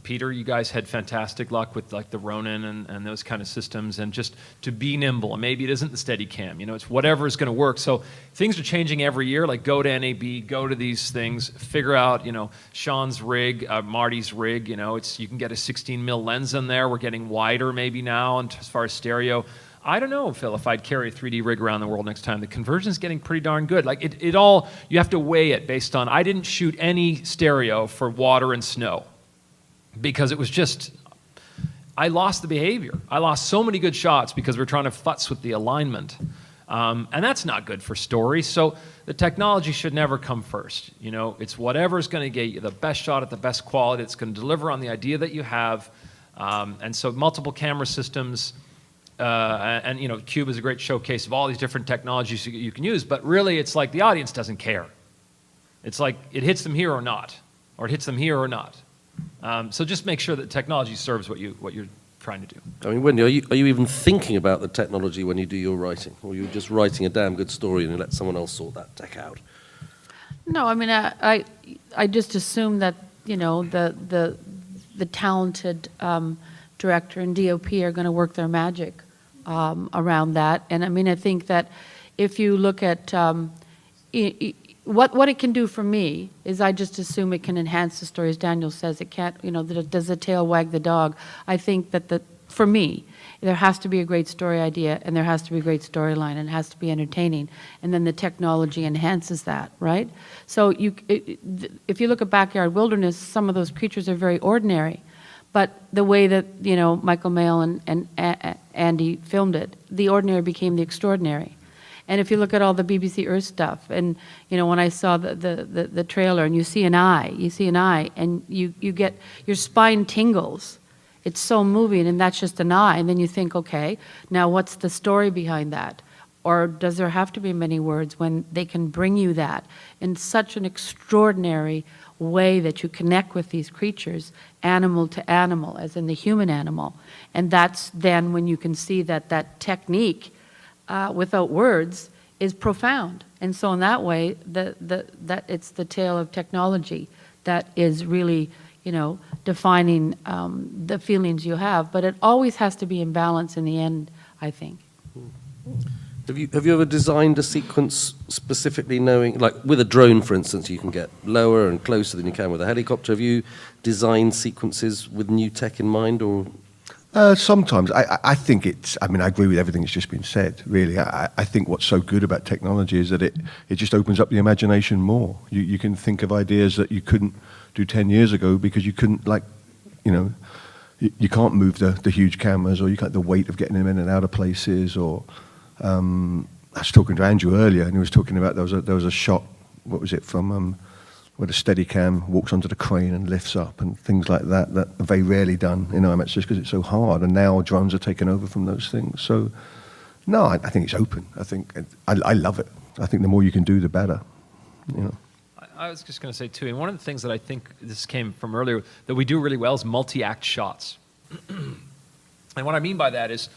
Peter, you guys had fantastic luck with like the Ronin and those kind of systems, and just to be nimble. And maybe it isn't the Steadicam, it's whatever is going to work. So things are changing every year. Like go to NAB, go to these things, figure out, Sean's rig, Marty's rig. You can get a 16 mil lens in there. We're getting wider maybe now, and as far as stereo. I don't know, Phil, if I'd carry a 3D rig around the world next time. The conversion's getting pretty darn good. Like it all, you have to weigh it based on, I didn't shoot any stereo for water and snow because it was just, I lost the behavior. I lost so many good shots because we're trying to futz with the alignment. And that's not good for stories. So the technology should never come first. It's whatever's going to get you the best shot at the best quality. It's going to deliver on the idea that you have. And so multiple camera systems, and Cube is a great showcase of all these different technologies you can use, but really it's like the audience doesn't care. It's like it hits them here or not, or it hits them here or not. So just make sure that technology serves what you're trying to do. I mean, Wendy, are you even thinking about the technology when you do your writing, or you're just writing a damn good story and you let someone else sort that tech out? No, I mean, I just assume that the talented director and DOP are going to work their magic around that. And I mean, I think that if you look at what it can do for me is I just assume it can enhance the story. As Daniel says, it can't, does the tail wag the dog? I think that for me, there has to be a great story idea and there has to be a great storyline and it has to be entertaining. And then the technology enhances that, right? So if you look at Backyard Wilderness, some of those creatures are very ordinary. But the way that, Michael Mayle and Andy filmed it, the ordinary became the extraordinary. And if you look at all the BBC Earth stuff, and, when I saw the trailer and you see an eye, and you get, your spine tingles. It's so moving, and that's just an eye. And then you think, okay, now what's the story behind that? Or does there have to be many words when they can bring you that in such an extraordinary way that you connect with these creatures, animal to animal, as in the human animal. And that's then when you can see that technique, without words, is profound. And so in that way, that it's the tale of technology that is really, defining the feelings you have. But it always has to be in balance in the end, I think. Have you ever designed a sequence specifically knowing, like with a drone, for instance, you can get lower and closer than you can with a helicopter. Have you designed sequences with new tech in mind, or? Sometimes. I think I agree with everything that's just been said, really. I think what's so good about technology is that it just opens up the imagination more. You can think of ideas that you couldn't do 10 years ago because you couldn't, you can't move the huge cameras, or you can't, the weight of getting them in and out of places, or I was talking to Andrew earlier, and he was talking about there was a shot, what was it, from where the Steadicam walks onto the crane and lifts up, and things like that are very rarely done in IMAX just because it's so hard, and now drones are taking over from those things. So, no, I think it's open. I think I love it. I think the more you can do, the better. I was just going to say, too, and one of the things that I think this came from earlier that we do really well is multi-act shots. And what I mean by that is,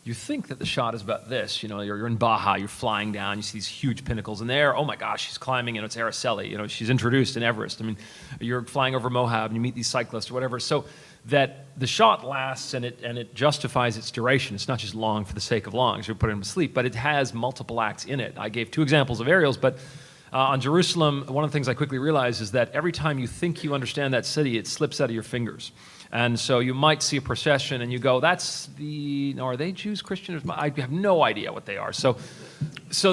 you think that the shot is about this, you're in Baja, you're flying down, you see these huge pinnacles, and there, oh my gosh, she's climbing, it's Araceli, she's introduced in Everest. I mean, you're flying over Moab, and you meet these cyclists or whatever, so that the shot lasts and it justifies its duration. It's not just long for the sake of long, so you put him to sleep, but it has multiple acts in it. I gave 2 examples of aerials, but on Jerusalem, one of the things I quickly realized is that every time you think you understand that city, it slips out of your fingers. And so you might see a procession and you go, are they Jews, Christians? I have no idea what they are. So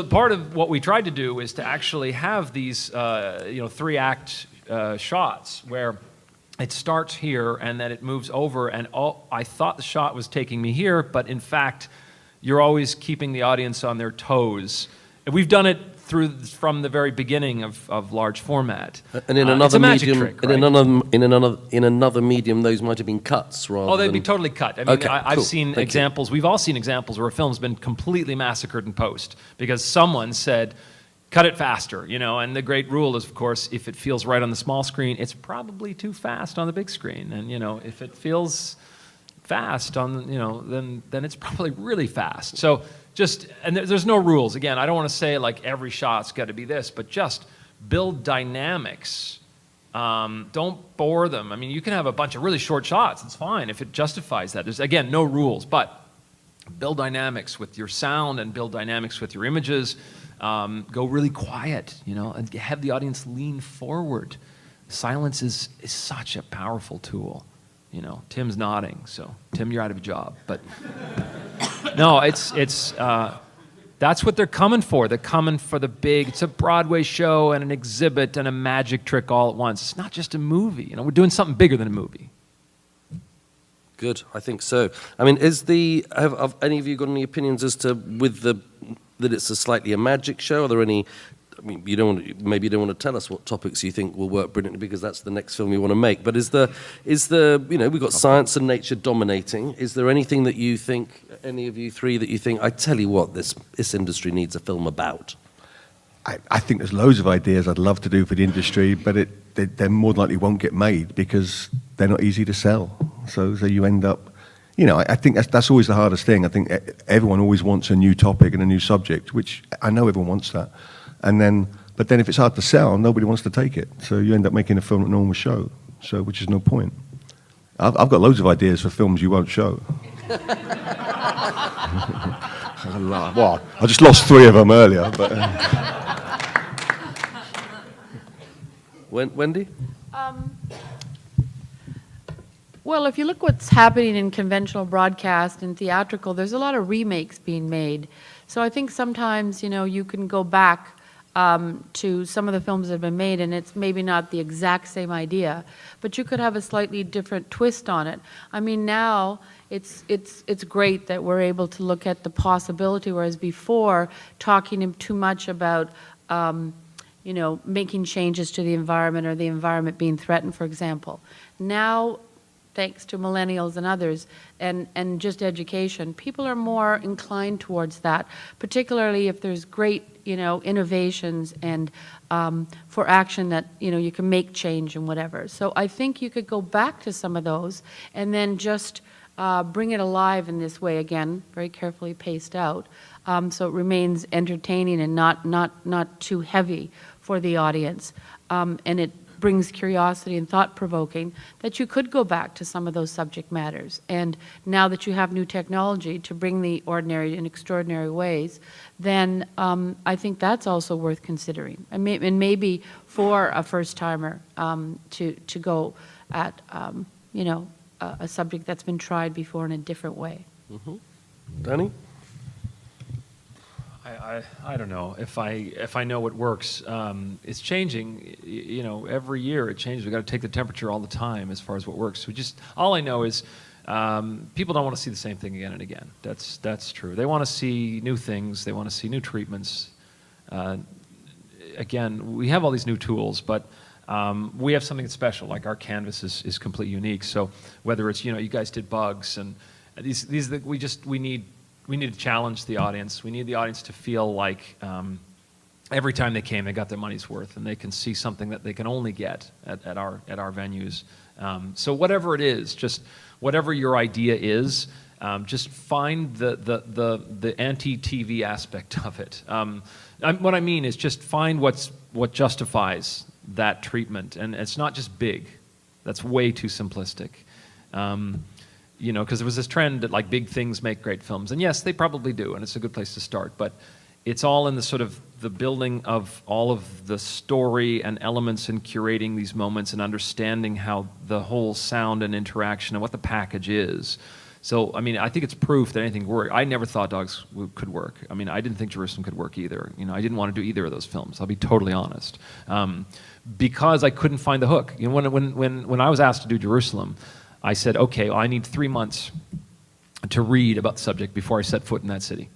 part of what we tried to do is to actually have these, 3-act shots where it starts here and then it moves over, and I thought the shot was taking me here, but in fact, you're always keeping the audience on their toes. And we've done it from the very beginning of large format. And in another medium, in another medium, those might have been cuts rather. Oh, they'd than... be totally cut. I mean, okay, I've cool. seen Thank examples. you. We've all seen examples where a film's been completely massacred in post because someone said, "Cut it faster," And the great rule is, of course, if it feels right on the small screen, it's probably too fast on the big screen. And if it feels fast on, then it's probably really fast. So. And there's no rules. Again, I don't want to say like every shot's got to be this, but just build dynamics. Don't bore them. I mean, you can have a bunch of really short shots. It's fine if it justifies that. There's, again, no rules, but build dynamics with your sound and build dynamics with your images. Go really quiet, and have the audience lean forward. Silence is such a powerful tool. Tim's nodding, so Tim, you're out of a job, but... No, that's what they're coming for. They're coming for the big, it's a Broadway show and an exhibit and a magic trick all at once. It's not just a movie. We're doing something bigger than a movie. Good, I think so. I mean, have any of you got any opinions as to that it's a magic show? Are there any? I mean, you don't want to tell us what topics you think will work brilliantly because that's the next film you want to make. But is the we've got science and nature dominating. Is there anything that you think, any of you three, that you think, I tell you what, this industry needs a film about? I think there's loads of ideas I'd love to do for the industry, but they more than likely won't get made because they're not easy to sell. So you end up, I think that's always the hardest thing. I think everyone always wants a new topic and a new subject, which I know everyone wants that. But then if it's hard to sell, nobody wants to take it. So you end up making a film that no one will show, which is no point. I've got loads of ideas for films you won't show. Well, I just lost 3 of them earlier. But Wendy? Well, if you look what's happening in conventional broadcast and theatrical, there's a lot of remakes being made. So I think sometimes, you can go back to some of the films that have been made, and it's maybe not the exact same idea, but you could have a slightly different twist on it. I mean, now it's great that we're able to look at the possibility, whereas before, talking too much about making changes to the environment or the environment being threatened, for example. Now, thanks to millennials and others, and just education, people are more inclined towards that, particularly if there's great, innovations and for action that, you can make change and whatever. So I think you could go back to some of those and then just bring it alive in this way, again, very carefully paced out, so it remains entertaining and not too heavy for the audience, and it brings curiosity and thought-provoking, that you could go back to some of those subject matters. And now that you have new technology to bring the ordinary in extraordinary ways, then I think that's also worth considering. And maybe for a first-timer to go at, a subject that's been tried before in a different way. Mm-hmm. Danny? I don't know if I know what works. It's changing. Every year it changes. We got to take the temperature all the time as far as what works. All I know is people don't want to see the same thing again and again. That's true. They want to see new things. They want to see new treatments. Again, we have all these new tools, but we have something that's special. Like our canvas is completely unique. So whether it's you guys did bugs and we need to challenge the audience. We need the audience to feel like every time they came, they got their money's worth, and they can see something that they can only get at our venues. So whatever it is, just whatever your idea is, Just find the anti-TV aspect of it. What I mean is just find what justifies that treatment, and it's not just big. That's way too simplistic. You know, because there was this trend that like big things make great films, and yes, they probably do, and it's a good place to start. But it's all in the sort of the building of all of the story and elements in curating these moments and understanding how the whole sound and interaction and what the package is. So, I mean, I think it's proof that anything works. I never thought Dogs could work. I mean, I didn't think Jerusalem could work either. You know, I didn't want to do either of those films. I'll be totally honest, because I couldn't find the hook. You know, when I was asked to do Jerusalem, I said, okay, well, I need 3 months to read about the subject before I set foot in that city,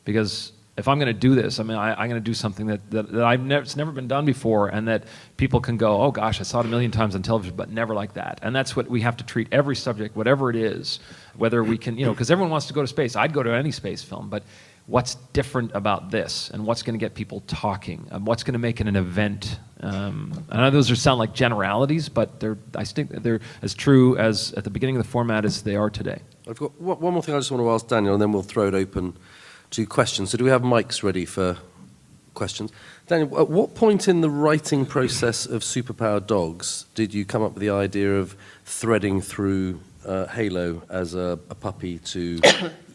because if I'm going to do this, I mean, I'm going to do something that it's never been done before, and that people can go, oh gosh, I saw it a million times on television, but never like that. And that's what we have to treat every subject, whatever it is, whether we can, you know, because everyone wants to go to space. I'd go to any space film, but what's different about this, and what's going to get people talking, and what's going to make it an event? I know those sound like generalities, but I think they're as true as at the beginning of the format as they are today. I've got one more thing I just want to ask Daniel, and then we'll throw it open to questions. So do we have mics ready for questions? Daniel, at what point in the writing process of Superpowered Dogs did you come up with the idea of threading through Halo as a puppy to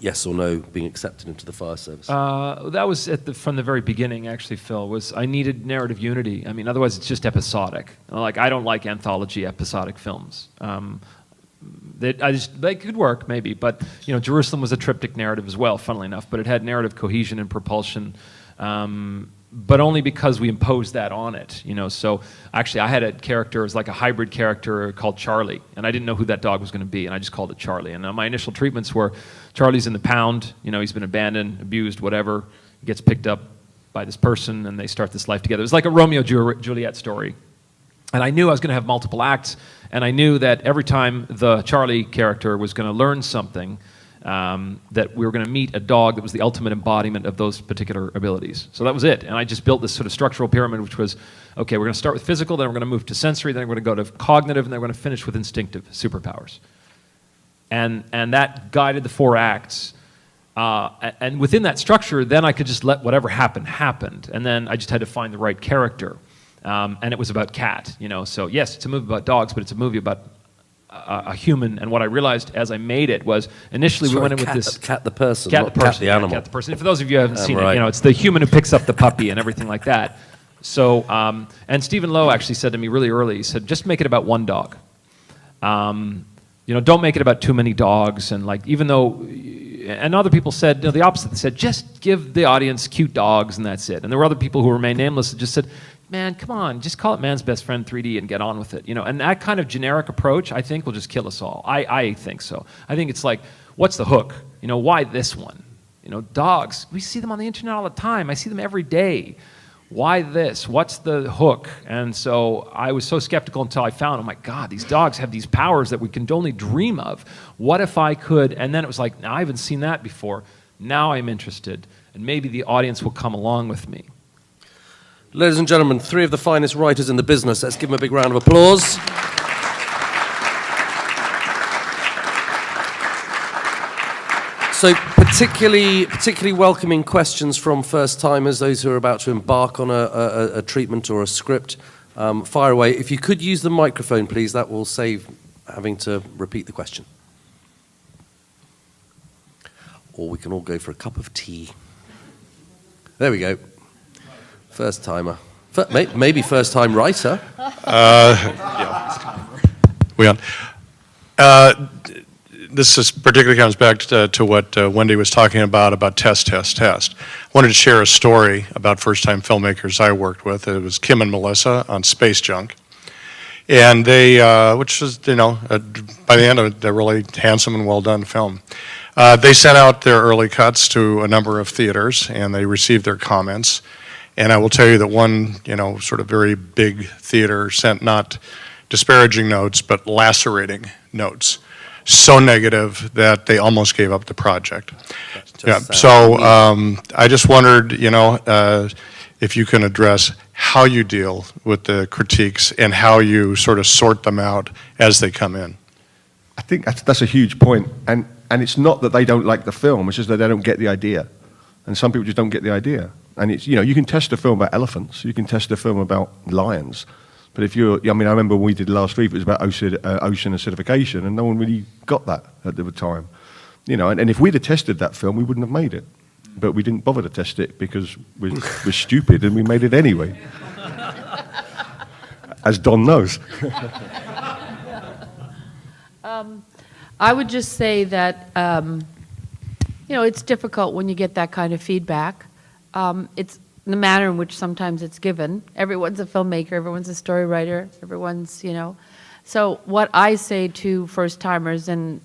yes or no being accepted into the fire service? That was from the very beginning, actually, Phil, was I needed narrative unity. I mean, otherwise it's just episodic. Like, I don't like anthology episodic films. They could work, maybe, but you know, Jerusalem was a triptych narrative as well, funnily enough, but it had narrative cohesion and propulsion, but only because we imposed that on it, you know. So actually, I had a character, it was like a hybrid character called Charlie, and I didn't know who that dog was going to be, and I just called it Charlie. And my initial treatments were, Charlie's in the pound, you know, he's been abandoned, abused, whatever, he gets picked up by this person, and they start this life together. It was like a Romeo-Juliet story. And I knew I was going to have multiple acts, and I knew that every time the Charlie character was going to learn something, that we were going to meet a dog that was the ultimate embodiment of those particular abilities. So that was it. And I just built this sort of structural pyramid, which was, okay, we're going to start with physical, then we're going to move to sensory, then we're going to go to cognitive, and then we're going to finish with instinctive superpowers. And that guided the 4 acts. And within that structure, then I could just let whatever happened. And then I just had to find the right character. And it was about Cat, you know. So yes, it's a movie about dogs, but it's a movie about a human. And what I realized as I made it was, initially we went in with this Cat the person, Cat not the person, Cat the animal. Cat the person. And for those of you who haven't seen right. it, you know, it's the human who picks up the puppy and everything like that. So, and Stephen Lowe actually said to me really early, he said, just make it about one dog. You know, don't make it about too many dogs. And like, even though, and other people said, you know, the opposite. They said, just give the audience cute dogs and that's it. And there were other people who remained nameless that just said, man, come on, just call it Man's Best Friend 3D and get on with it. You know, and that kind of generic approach, I think, will just kill us all. I think so. I think it's like, what's the hook? You know, why this one? You know, dogs, we see them on the internet all the time. I see them every day. Why this? What's the hook? And so I was so skeptical until I found, oh my God, these dogs have these powers that we can only dream of. What if I could? And then it was like, now I haven't seen that before. Now I'm interested. And maybe the audience will come along with me. Ladies and gentlemen, 3 of the finest writers in the business. Let's give them a big round of applause. So particularly welcoming questions from first-timers, those who are about to embark on a treatment or a script. Fire away. If you could use the microphone, please, that will save having to repeat the question. Or we can all go for a cup of tea. There we go. First timer. Maybe first time writer. Yeah. We on. This is particularly comes back to what Wendy was talking about test. I wanted to share a story about first-time filmmakers I worked with. It was Kim and Melissa on Space Junk. And they, which was, you know, by the end of it, they're really handsome and well-done film. They sent out their early cuts to a number of theaters, and they received their comments. And I will tell you that one, you know, sort of very big theater sent not disparaging notes, but lacerating notes. So negative that they almost gave up the project. Yeah. So I just wondered, you know, if you can address how you deal with the critiques and how you sort of sort them out as they come in. think that's a huge point. And it's not that they don't like the film, it's just that they don't get the idea. And some people just don't get the idea. And it's, you can test a film about elephants, you can test a film about lions. But if I remember when we did last week, it was about ocean acidification, and no one really got that at the time. And if we'd have tested that film, we wouldn't have made it. But we didn't bother to test it because we're stupid, and we made it anyway. As Don knows. I would just say that, it's difficult when you get that kind of feedback. It's the manner in which sometimes it's given. Everyone's a filmmaker, everyone's a story writer, everyone's, So what I say to first-timers and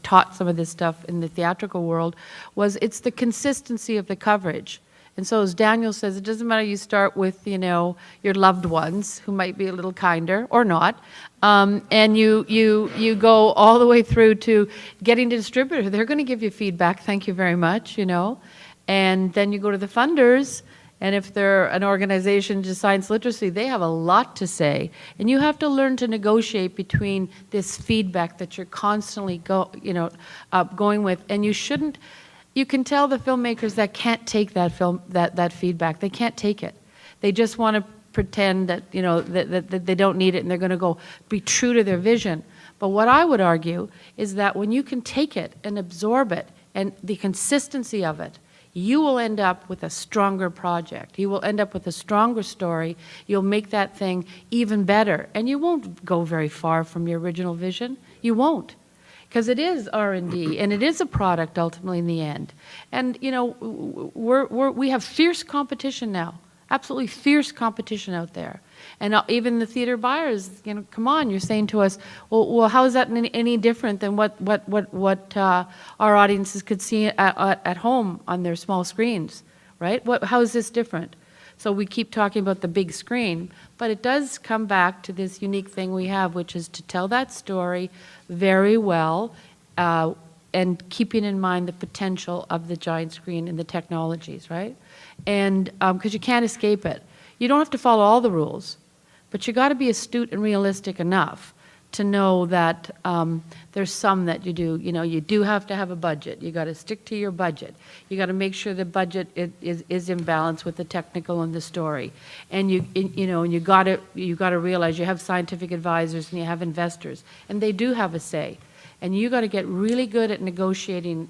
taught some of this stuff in the theatrical world was it's the consistency of the coverage. And so as Daniel says, it doesn't matter you start with, your loved ones who might be a little kinder or not, and you go all the way through to getting to distributor. They're going to give you feedback, thank you very much, And then you go to the funders, and if they're an organization to science literacy, they have a lot to say. And you have to learn to negotiate between this feedback that you're constantly going with. And you can tell the filmmakers that can't take that feedback. They can't take it. They just want to pretend that, that they don't need it, and they're going to go be true to their vision. But what I would argue is that when you can take it and absorb it and the consistency of it, you will end up with a stronger project. You will end up with a stronger story. You'll make that thing even better. And you won't go very far from your original vision. You won't. Because it is R&D, and it is a product ultimately in the end. And, we have fierce competition now. Absolutely fierce competition out there. And even the theater buyers, come on, you're saying to us, well, how is that any different than what our audiences could see at home on their small screens, right? How is this different? So we keep talking about the big screen, but it does come back to this unique thing we have, which is to tell that story very well, and keeping in mind the potential of the giant screen and the technologies, right? And because you can't escape it. You don't have to follow all the rules, but you got to be astute and realistic enough to know that there's some that you do. You do have to have a budget. You got to stick to your budget. You got to make sure the budget is in balance with the technical and the story. And you got to realize you have scientific advisors and you have investors, and they do have a say. And you got to get really good at negotiating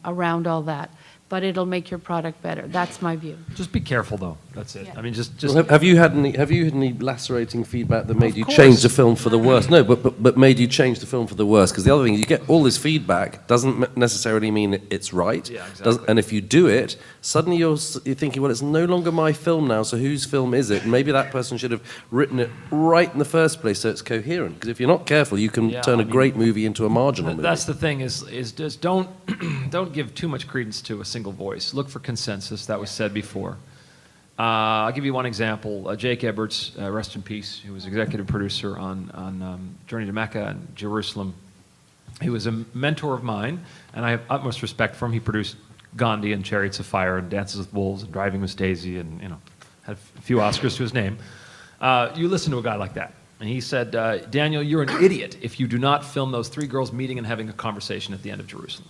around all that. But it'll make your product better. That's my view. Just be careful, though. That's it. Yeah. I mean, just. Well, have you had any lacerating feedback that made you course. change the film for the worse? No, but made you change the film for the worse. Because the other thing, you get all this feedback doesn't necessarily mean it's right. Yeah, exactly. And if you do it, suddenly you're thinking, well, it's no longer my film now. So whose film is it? And maybe that person should have written it right in the first place, so it's coherent. Because if you're not careful, you can turn a great movie into a marginal movie. That's the thing. Is just don't give too much credence to a single voice. Look for consensus. That was said before. I'll give you one example. Jake Eberts, rest in peace, who was executive producer on Journey to Mecca and Jerusalem. He was a mentor of mine, and I have utmost respect for him. He produced Gandhi and Chariots of Fire and Dances with Wolves and Driving Miss Daisy, and had a few Oscars to his name. You listen to a guy like that, and he said, Daniel, you're an idiot if you do not film those three girls meeting and having a conversation at the end of Jerusalem.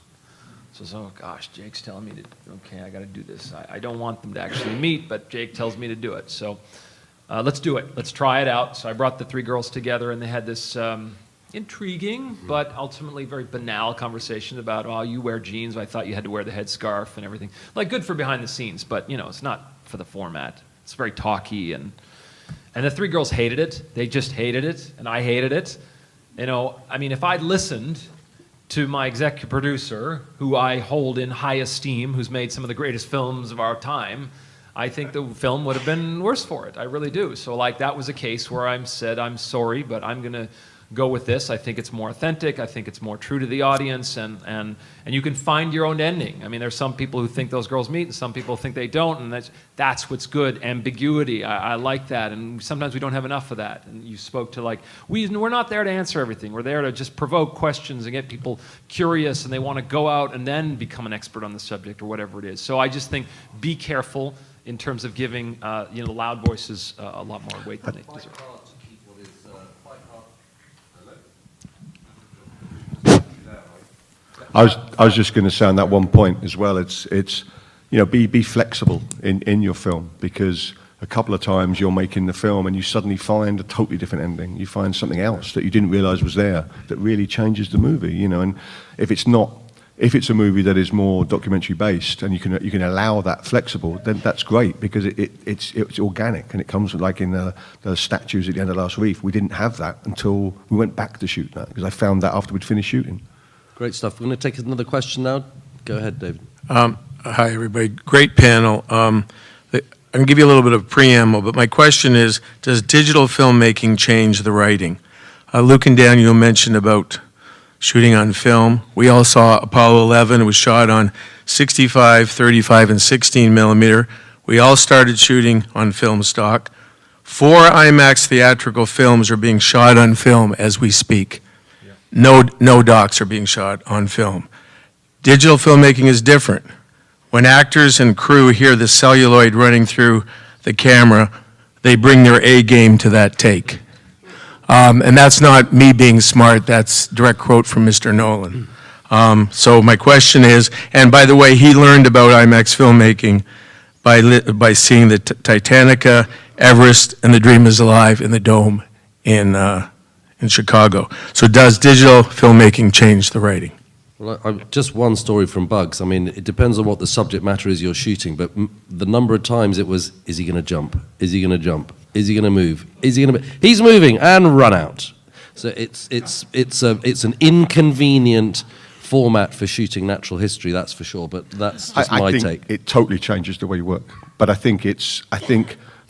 So, oh gosh, Jake's telling me okay, I got to do this. I don't want them to actually meet, but Jake tells me to do it. So let's do it. Let's try it out. So I brought the three girls together, and they had this intriguing, but ultimately very banal conversation about, oh, you wear jeans. I thought you had to wear the headscarf and everything. Like, good for behind the scenes, but, it's not for the format. It's very talky, and the three girls hated it. They just hated it, and I hated it. If I'd listened to my executive producer, who I hold in high esteem, who's made some of the greatest films of our time, I think the film would have been worse for it. I really do. So, that was a case where I said, I'm sorry, but I'm going to go with this. I think it's more authentic. I think it's more true to the audience, and you can find your own ending. I mean, there's some people who think those girls meet, and some people think they don't, and that's what's good. Ambiguity. I like that, and sometimes we don't have enough of that. And you spoke to we're not there to answer everything. We're there to just provoke questions and get people curious, and they want to go out and then become an expert on the subject or whatever it is. So I just think be careful in terms of giving loud voices a lot more weight than they deserve. I was just going to say on that one point as well. It's be flexible in your film, because a couple of times you're making the film and you suddenly find a totally different ending. You find something else that you didn't realize was there that really changes the movie. And if it's a movie that is more documentary based and you can allow that flexible, then that's great, because it's organic, and it comes like in the statues at the end of Last Reef. We didn't have that until we went back to shoot that, because I found that after we'd finished shooting. Great stuff. We're going to take another question now. Go ahead, David. Hi, everybody. Great panel. I'm going to give you a little bit of preamble, but my question is, does digital filmmaking change the writing? Luke and Daniel mentioned about shooting on film. We all saw Apollo 11. It was shot on 65, 35, and 16 millimeter. We all started shooting on film stock. 4 IMAX theatrical films are being shot on film as we speak. Yeah. No docs are being shot on film. Digital filmmaking is different. When actors and crew hear the celluloid running through the camera, they bring their A game to that take. And that's not me being smart, that's direct quote from Mr. Nolan. So my question is, and by the way, he learned about IMAX filmmaking by seeing the Titanica, Everest, and The Dream is Alive in the Dome in Chicago. So does digital filmmaking change the writing? Well, just one story from Bugs. I mean, it depends on what the subject matter is you're shooting, but the number of times it was, is he going to jump? Is he going to jump? Is he going to move? Is he going to? He's moving, and run out. So it's an inconvenient format for shooting natural history, that's for sure. But that's just my take. I think it totally changes the way you work. But I think there's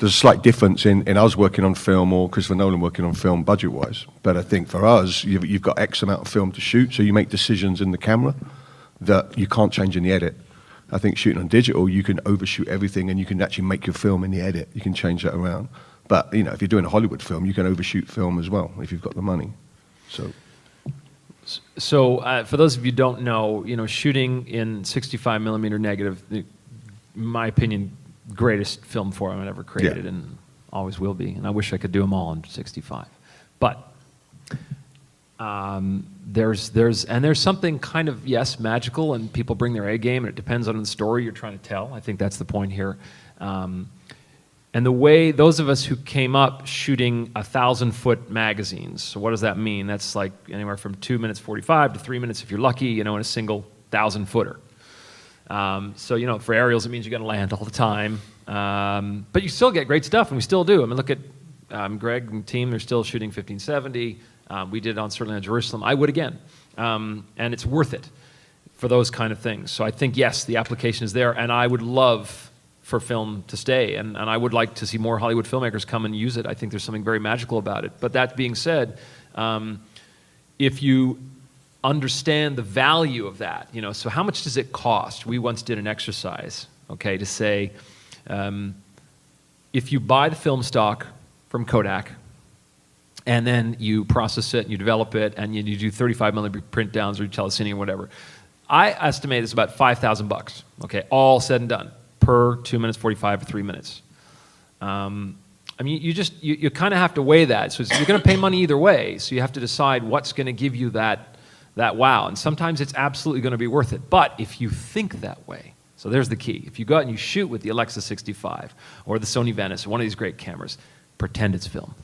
a slight difference in us working on film or Christopher Nolan working on film budget-wise. But I think for us, you've got X amount of film to shoot, so you make decisions in the camera that you can't change in the edit. I think shooting on digital, you can overshoot everything, and you can actually make your film in the edit. You can change that around. But if you're doing a Hollywood film, you can overshoot film as well if you've got the money. So for those of you who don't know, shooting in 65 millimeter negative, in my opinion, greatest film format ever created, Yeah. and always will be. And I wish I could do them all in 65. But there's something kind of, yes, magical, and people bring their A game, and it depends on the story you're trying to tell. I think that's the point here. And the way those of us who came up shooting 1,000-foot magazines, so what does that mean? That's like anywhere from 2 minutes 45 to 3 minutes if you're lucky, in a single 1,000-footer. So, for aerials, it means you're going to land all the time. But you still get great stuff, and we still do. I mean, look at Greg and team, they're still shooting 1570. We did it certainly on Jerusalem. I would again. And it's worth it for those kind of things. So I think, yes, the application is there, and I would love for film to stay, and I would like to see more Hollywood filmmakers come and use it. I think there's something very magical about it. But that being said, if you understand the value of that, so how much does it cost? We once did an exercise, to say, if you buy the film stock from Kodak, and then you process it, and you develop it, and you do 35 millimeter print downs or telecine or whatever, I estimate it's about $5,000, all said and done, per 2 minutes 45 or 3 minutes. I mean, you kind of have to weigh that. So you're going to pay money either way. So you have to decide what's going to give you that wow. And sometimes it's absolutely going to be worth it. But if you think that way, so there's the key. If you go out and you shoot with the Alexa 65 or the Sony Venice or one of these great cameras, pretend it's film.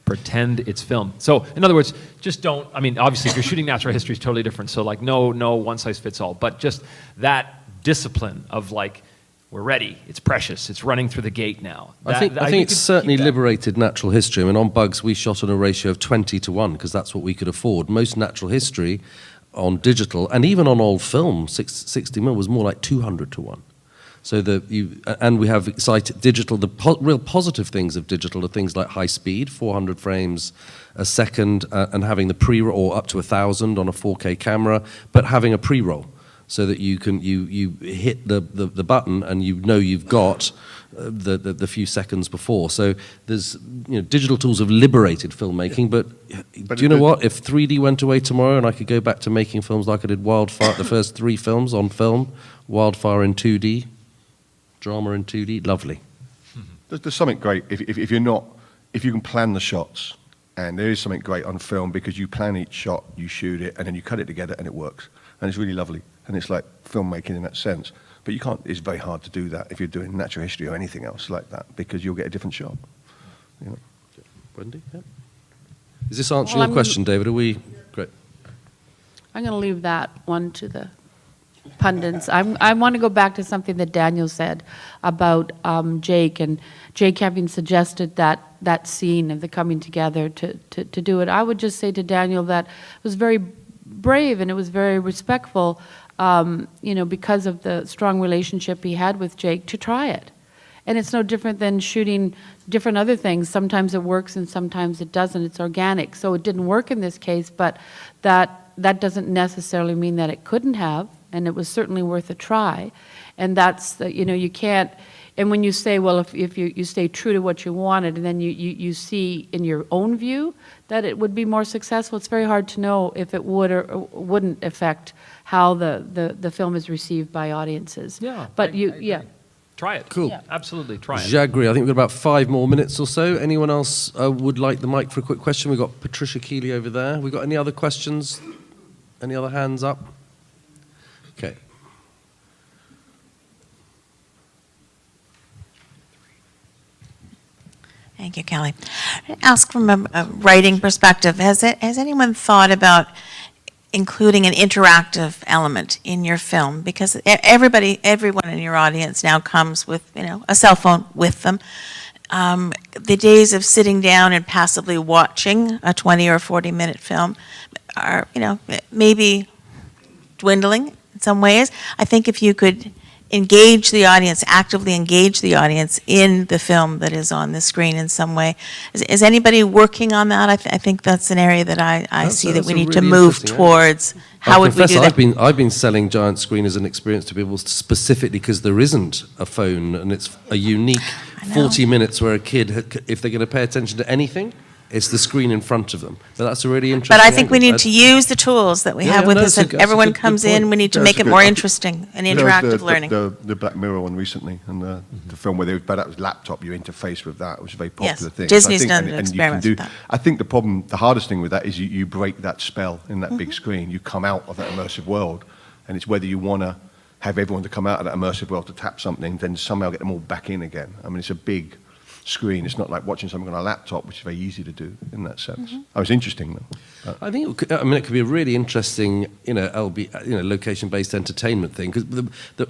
Pretend it's film. So in other words, just don't, I mean, obviously if you're shooting natural history, it's totally different. So no one size fits all. But just that discipline of we're ready, it's precious, it's running through the gate now. I think it's certainly liberated natural history. I mean, on Bugs, we shot on a ratio of 20:1 because that's what we could afford. Most natural history on digital, and even on old film, 60mm was more like 200:1. So and we have excited digital. The real positive things of digital are things like high speed, 400 frames a second, and having the pre-roll, or up to 1,000 on a 4K camera, but having a pre-roll, so that you can you hit the button and you've got the few seconds before. So there's digital tools have liberated filmmaking, but do you know what? If 3D went away tomorrow and I could go back to making films like I did Wildfire, the first 3 films on film, Wildfire in 2D, drama in 2D, lovely. There's something great if you can plan the shots. And there is something great on film because you plan each shot, you shoot it, and then you cut it together and it works. And it's really lovely. And it's like filmmaking in that sense. But you can't, it's very hard to do that if you're doing natural history or anything else like that because you'll get a different shot. You know? Wendy? Yeah. Is this answering Well, your question, David? Are we... Great. I'm going to leave that one to the pundits. I want to go back to something that Daniel said about Jake, and Jake having suggested that scene of the coming together to do it. I would just say to Daniel that it was very brave and it was very respectful, because of the strong relationship he had with Jake, to try it. And it's no different than shooting different other things. Sometimes it works and sometimes it doesn't. It's organic. So it didn't work in this case, but that doesn't necessarily mean that it couldn't have, and it was certainly worth a try. And that's, you can't, and when you say, well, if you stay true to what you wanted, and then you see in your own view that it would be more successful, it's very hard to know if it would or wouldn't affect how the film is received by audiences. Yeah. But I try it. Cool. Yeah. Absolutely, try it. J'agree. I think we've got about 5 more minutes or so. Anyone else would like the mic for a quick question? We've got Patricia Keeley over there. We got any other questions? Any other hands up? Okay. Thank you, Kelly. Ask from a writing perspective, has anyone thought about including an interactive element in your film? Because everyone in your audience now comes with, a cell phone with them. The days of sitting down and passively watching a 20 or 40-minute film are, maybe dwindling in some ways. I think if you could actively engage the audience in the film that is on the screen in some way. Is anybody working on that? I think that's an area that I see that we need to really move interesting area. towards. How would we do that? I've been selling Giant Screen as an experience to people specifically because there isn't a phone, and it's a unique 40 minutes where a kid, if they're going to pay attention to anything, it's the screen in front of them. But that's a really interesting But I think we angle. need to use the tools that we have with us, and everyone comes in, we need to make it more interesting and interactive learning. The Black Mirror one recently, and the film where that was laptop, you interface with that, which is a very popular thing. Disney's So I done think, and you experiments can with that. I think the hardest thing with that is you break that spell in that big screen. You come out of that immersive world, and it's whether you want to have everyone to come out of that immersive world to tap something, then somehow get them all back in again. I mean, it's a big screen. It's not like watching something on a laptop, which is very easy to do in that sense. Oh, it's interesting though. I think it could be a really interesting, location-based entertainment thing. Because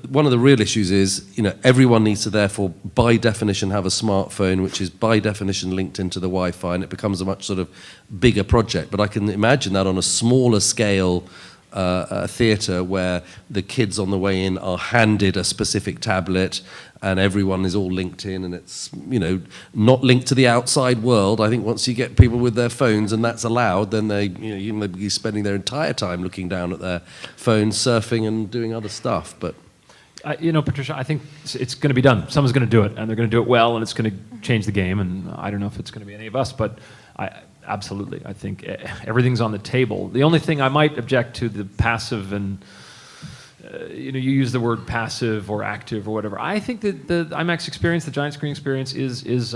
one of the real issues is, everyone needs to therefore, by definition, have a smartphone, which is by definition linked into the Wi-Fi, and it becomes a much sort of bigger project. But I can imagine that on a smaller scale. A theatre where the kids on the way in are handed a specific tablet and everyone is all linked in, and it's not linked to the outside world. I think once you get people with their phones and that's allowed, then they you may be spending their entire time looking down at their phones, surfing and doing other stuff. But Patricia, I think it's going to be done. Someone's going to do it, and they're going to do it well, and it's going to change the game. And I don't know if it's going to be any of us, but absolutely, I think everything's on the table. The only thing I might object to the passive and you use the word passive or active or whatever. I think that the IMAX experience, the giant screen experience, is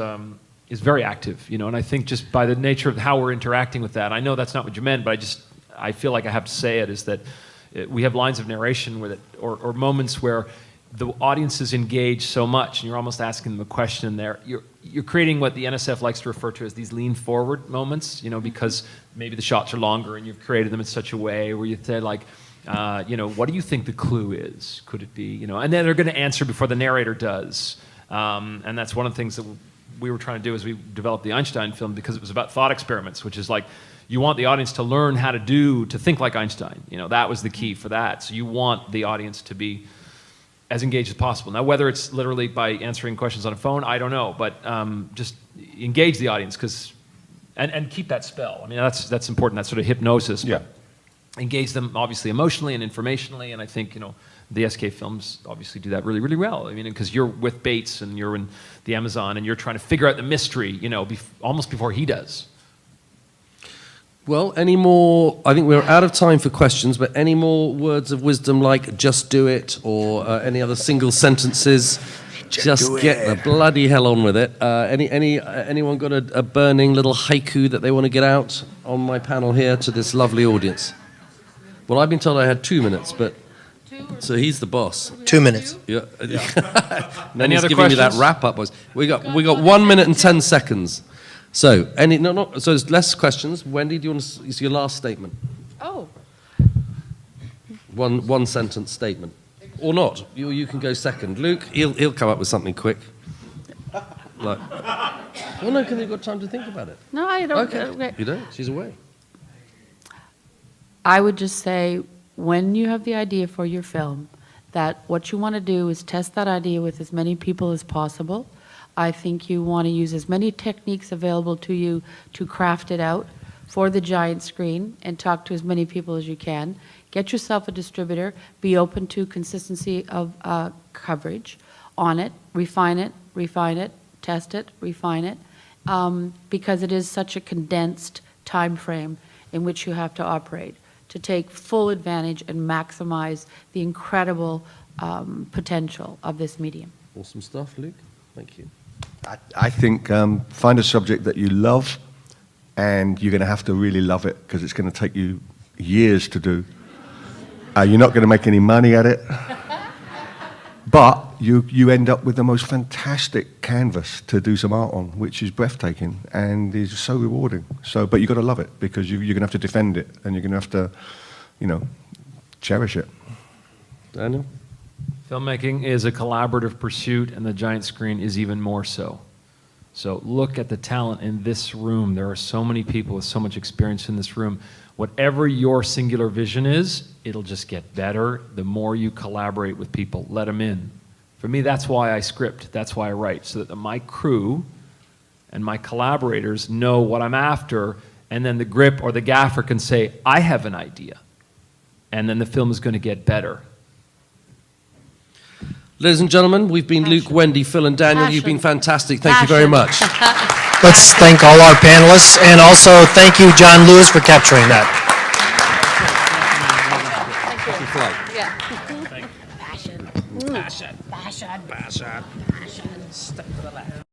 very active. And I think just by the nature of how we're interacting with that, I know that's not what you meant, but I feel like I have to say it, is that we have lines of narration with it, or moments where the audience is engaged so much, and you're almost asking them a question there. You're creating what the NSF likes to refer to as these lean forward moments, because maybe the shots are longer and you've created them in such a way where you say like, what do you think the clue is? Could it be, and then they're going to answer before the narrator does. And that's one of the things that we were trying to do as we developed the Einstein film, because it was about thought experiments, which is like, you want the audience to learn how to think like Einstein. That was the key for that. So you want the audience to be as engaged as possible. Now, whether it's literally by answering questions on a phone, I don't know, but just engage the audience, and keep that spell. I mean, that's important, that sort of hypnosis. Yeah. Engage them, obviously, emotionally and informationally, and I think, the SK films obviously do that really, really well. I mean, because you're with Bates, and you're in the Amazon, and you're trying to figure out the mystery, almost before he does. Well, I think we're out of time for questions, but any more words of wisdom like just do it, or any other single sentences Just get the bloody hell on with it. Anyone got a burning little haiku that they want to get out on my panel here to this lovely audience? Well, I've been told I had 2 minutes, but so he's the boss. 2 minutes. Yeah. Then Any he's other giving me that questions? wrap up. We got 1 minute and 10 seconds. So so there's less questions. Wendy, do you want to? It's your last statement. Oh. One sentence statement, or not. You can go second. Luke, he'll come up with something quick. Like, well, no, because you've got time to think about it. No, I don't. Okay. You don't. She's away. I would just say, when you have the idea for your film, that what you want to do is test that idea with as many people as possible. I think you want to use as many techniques available to you to craft it out for the giant screen and talk to as many people as you can. Get yourself a distributor. Be open to consistency of coverage on it. Refine it, test it, refine it, because it is such a condensed time frame in which you have to operate to take full advantage and maximize the incredible potential of this medium. Awesome stuff, Luke. Thank you. I think find a subject that you love, and you're going to have to really love it because it's going to take you years to do. You're not going to make any money at it, but you end up with the most fantastic canvas to do some art on, which is breathtaking and is so rewarding. But you've got to love it because you're going to have to defend it and you're going to have to, cherish it. Daniel? Filmmaking is a collaborative pursuit, and the giant screen is even more so. So look at the talent in this room. There are so many people with so much experience in this room. Whatever your singular vision is, it'll just get better the more you collaborate with people. Let them in. For me, that's why I script. That's why I write, so that my crew and my collaborators know what I'm after, and then the grip or the gaffer can say, I have an idea. And then the film is going to get better. Ladies and gentlemen, we've been Luke, Wendy, Phil, and Daniel. You've been Passion. fantastic. Thank you very much. Let's thank all our panelists, and also thank you, John Lewis, for capturing that. Yeah. Passion. Passion. Passion. Passion. Step to the left.